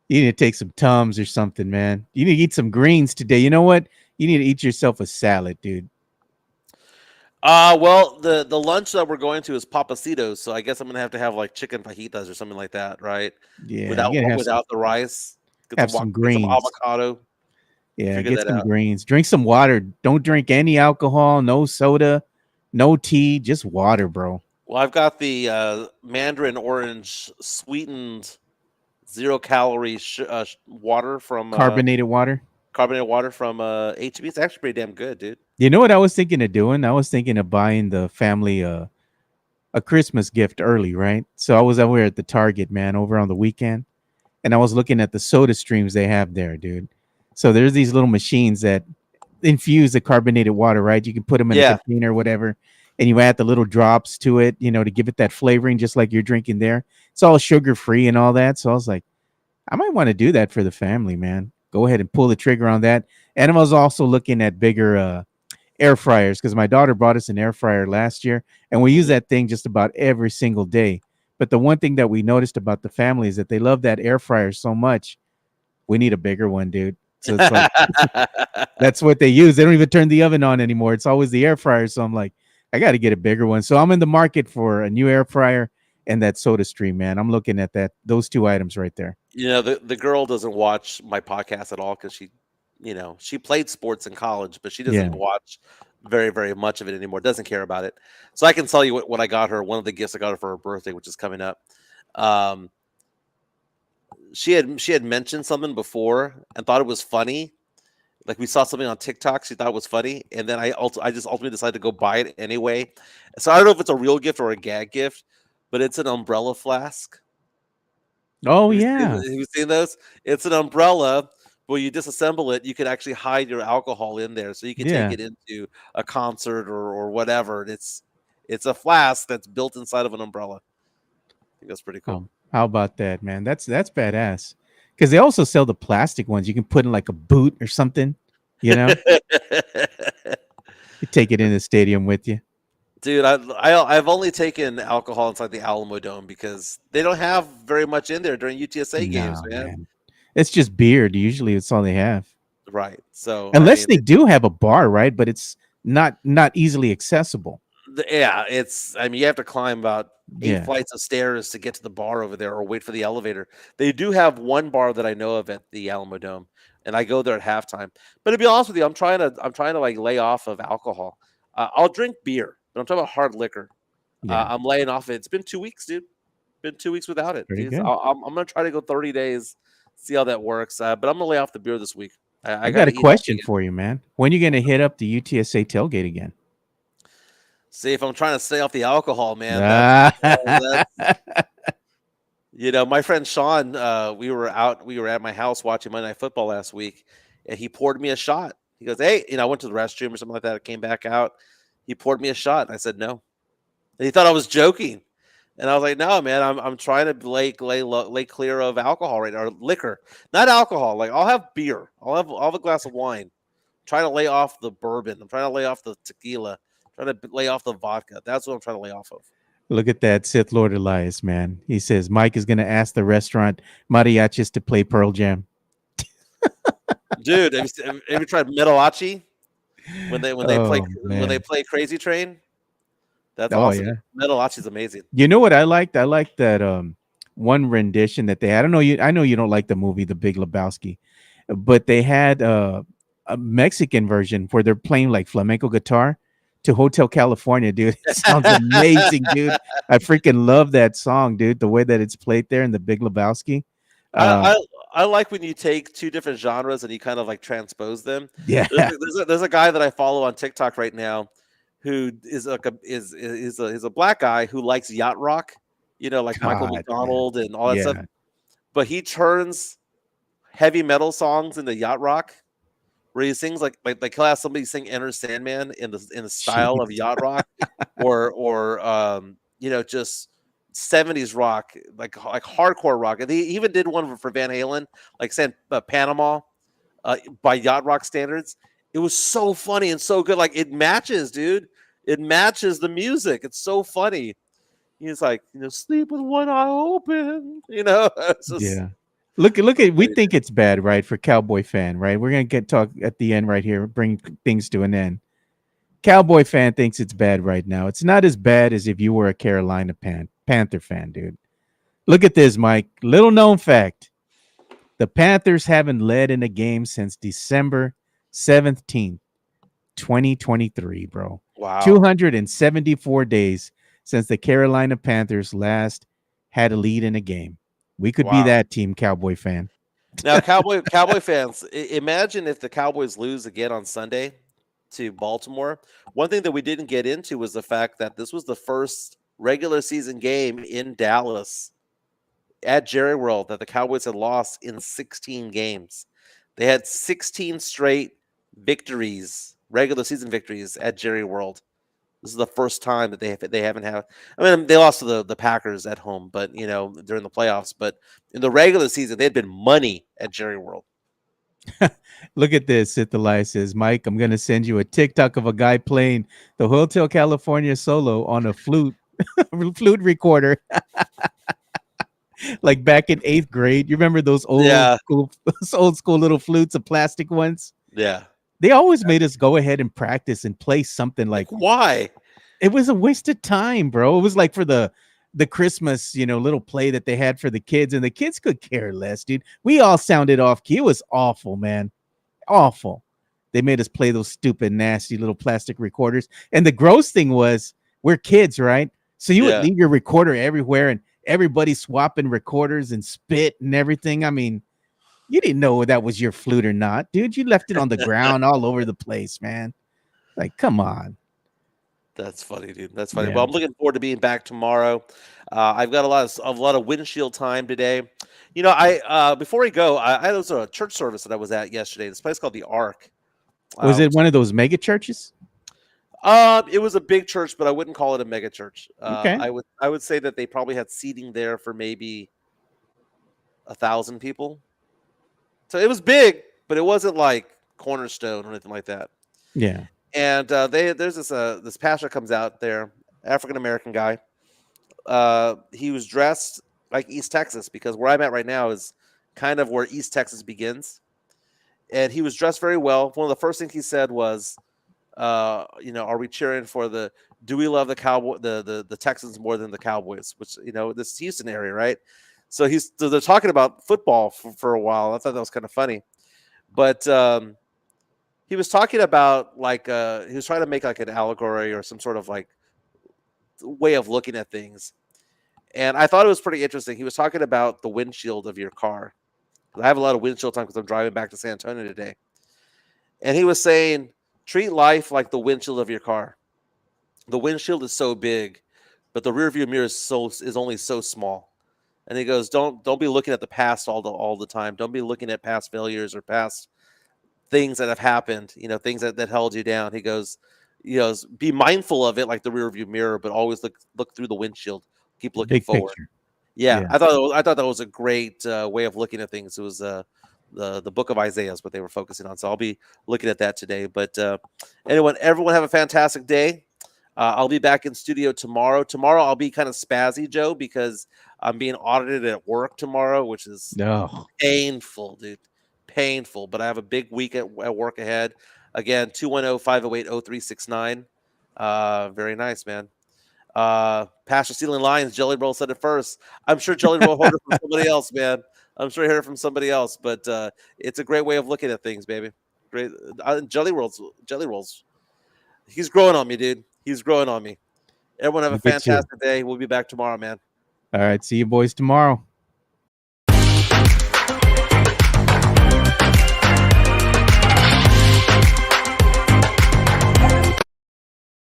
You need to take some Tums or something, man. You need to eat some greens today. You know what? You need to eat yourself a salad, dude. Well, the lunch that we're going to is Papacitos, so I guess I'm gonna have like chicken fajitas or something like that, right? Yeah, without the rice. Have some greens, some avocado. Yeah, get some greens. Drink some water. Don't drink any alcohol, no soda, no tea, just water, bro. Well, I've got the mandarin orange sweetened 0-calorie water from carbonated water. Carbonated water from HB. It's actually pretty damn good, dude. You know what I was thinking of doing? I was thinking of buying the family a Christmas gift early, right? So I was over at the Target, man, over on the weekend, and I was looking at the soda streams they have there, dude. So there's these little machines that infuse the carbonated water, right? You can put them in a container or whatever, and you add the little drops to it, you know, to give it that flavoring, just like you're drinking there. It's all sugar-free and all that. So I was like, I might want to do that for the family, man. Go ahead and pull the trigger on that. And I was also looking at bigger air fryers because my daughter brought us an air fryer last year, and we use that thing just about every single day. But the one thing that we noticed about the family is that they love that air fryer so much. We need a bigger one, dude. So it's like that's what they use. They don't even turn the oven on anymore. It's always the air fryer. So I'm like, I got to get a bigger one. So I'm in the market for a new air fryer and that soda stream, man. I'm looking at those two items right there. You know, the girl doesn't watch my podcast at all because she played sports in college, but she doesn't watch very, very much of it anymore. Doesn't care about it. So I can tell you what I got her. One of the gifts I got her for her birthday, which is coming up. She had mentioned something before and thought it was funny. Like we saw something on TikTok, she thought it was funny, and then I just ultimately decided to go buy it anyway. So I don't know if it's a real gift or a gag gift, but it's an umbrella flask. Oh, yeah. Have you seen those? It's an umbrella. Well, you disassemble it, you can actually hide your alcohol in there, so you can take it into a concert or whatever. And it's a flask that's built inside of an umbrella. I think that's pretty cool. How about that, man? That's badass. Because they also sell the plastic ones. You can put in like a boot or something. You know, you take it in the stadium with you. Dude, I've only taken alcohol inside the Alamo Dome because they don't have very much in there during UTSA games, No, man. man. It's just beer. Usually, it's all they have. Right. So I Unless mean, they do have a bar, right? But it's not easily accessible. yeah, it's. I mean, you have to climb about 8 Yeah. flights of stairs to get to the bar over there, or wait for the elevator. They do have one bar that I know of at the Alamo Dome, and I go there at halftime. But to be honest with you, I'm trying to like lay off of alcohol. I'll drink beer, but I'm talking about hard liquor. Yeah. I'm laying off it. It's been 2 weeks, dude. Been 2 weeks without it. Pretty Geez, good. I'm gonna try to go 30 days, see how that works. But I'm gonna lay off the beer this week. I I got got to a eat healthy question again. for you, man. When you gonna hit up the UTSA tailgate again? See if I'm trying to stay off the alcohol, man. That's Ah. my friend Sean. We were at my house watching Monday Night Football last week, and he poured me a shot. He goes, "Hey, I went to the restroom or something like that. I came back out. He poured me a shot. And I said no, and he thought I was joking. And I was like, "No, man, I'm trying to lay clear of alcohol right now, or liquor, not alcohol. Like I'll have beer, I'll have a glass of wine. Trying to lay off the bourbon. I'm trying to lay off the tequila. Trying to lay off the vodka. That's what I'm trying to lay off of." Look at that Sith Lord Elias, man. He says Mike is gonna ask the restaurant mariachis to play Pearl Jam. Dude, have you tried Metalachi Oh when they man. play Crazy Train? That's Oh awesome. yeah. Metalachi's amazing. You know what I liked? I liked that one rendition that they had. I know you don't like the movie The Big Lebowski, but they had a Mexican version where they're playing like flamenco guitar to Hotel California, dude. It sounds amazing, dude. I freaking love that song, dude. The way that it's played there in The Big Lebowski. Uh I, I I like when you take two different genres and you kind of like transpose them. yeah. There's a guy that I follow on TikTok right now who is like is a black guy who likes yacht rock, like Michael God, man. McDonald and all that stuff. Yeah. But he turns heavy metal songs into yacht rock, where he sings like he'll have somebody sing Enter Sandman in the style of Jeez. yacht rock, or just 70s rock, like hardcore rock. And he even did one for Van Halen, like saying Panama, by yacht rock standards. It was so funny and so good. Like it matches, dude. It matches the music. It's so funny. He's like, sleep with one eye open. It's just Yeah. Look at we think it's bad, right? For Cowboy fan, right? We're gonna get talk at the end right here, bring things to an end. Cowboy fan thinks it's bad right now. It's not as bad as if you were a Carolina Panther fan, dude. Look at this, Mike. Little known fact. The Panthers haven't led in a game since December 17th, 2023, bro. wow. 274 days since the Carolina Panthers last had a lead in a game. We could be Wow. that team, Cowboy fan. Now, Cowboy fans, imagine if the Cowboys lose again on Sunday to Baltimore. One thing that we didn't get into was the fact that this was the first regular season game in Dallas at Jerry World that the Cowboys had lost in 16 games. They had 16 straight victories, regular season victories at Jerry World. This is the first time that they haven't had. I mean, they lost to the Packers at home, but during the playoffs. But in the regular season, they had been money at Jerry World. Look at this. Sith Elias says, Mike, I'm going to send you a TikTok of a guy playing the Hotel California solo on a flute recorder. Like back in 8th grade. You remember those Yeah, old school little flutes, the plastic ones? yeah. They always made us go ahead and practice and play something Like like why? it was a waste of time, bro. It was like for the Christmas, little play that they had for the kids, and the kids could care less, dude. We all sounded off key. It was awful, man. Awful. They made us play those stupid, nasty little plastic recorders. And the gross thing was, we're kids, right? So you would Yeah. leave your recorder everywhere and everybody swapping recorders and spit and everything. I mean, you didn't know that was your flute or not, dude. You left it on the ground all over the place, man. Like, come on. That's funny, dude. That's funny. Yeah. Well, I'm looking forward to being back tomorrow. I've got a lot of windshield time today. I before we go, I was at a church service that I was at yesterday. This place called the Ark. Was it one of those mega churches? It was a big church, but I wouldn't call it a mega church. Okay. I would say that they probably had seating there for maybe 1,000 people. So it was big, but it wasn't like Cornerstone or anything like that. Yeah. And there's this pastor comes out there, African American guy. He was dressed like East Texas, because where I'm at right now is kind of where East Texas begins. And he was dressed very well. One of the first things he said was, are we cheering for do we love the the Texans more than the Cowboys? Which, this is Houston area, right? So they're talking about football for a while. I thought that was kind of funny. But he was talking about he was trying to make like an allegory or some sort of like way of looking at things. And I thought it was pretty interesting. He was talking about the windshield of your car. I have a lot of windshield time because I'm driving back to San Antonio today. And he was saying, treat life like the windshield of your car. The windshield is so big, but the rear view mirror is only so small. And he goes, don't be looking at the past all the time. Don't be looking at past failures or past things that have happened, things that held you down. He goes, be mindful of it like the rear view mirror, but always look through the windshield. Keep looking Big forward. picture. Yeah, Yeah. I thought that was a great way of looking at things. It was the book of Isaiah is what they were focusing on. So I'll be looking at that today. But everyone have a fantastic day. I'll be back in studio tomorrow. Tomorrow I'll be kind of spazzy, Joe, because I'm being audited at work tomorrow, which is painful, dude. Painful. But I have a big week at work ahead. Again, 210-508-0369. Very nice, man. Pastor Stealing Lions, Jelly Roll said it first. I'm sure Jelly Roll heard it from somebody else, man. I'm sure he heard it from somebody else, but it's a great way of looking at things, baby. Great. Jelly Rolls. He's growing on me, dude. He's growing on me. Everyone have a fantastic day. We'll be back tomorrow, man. All right. See you boys tomorrow.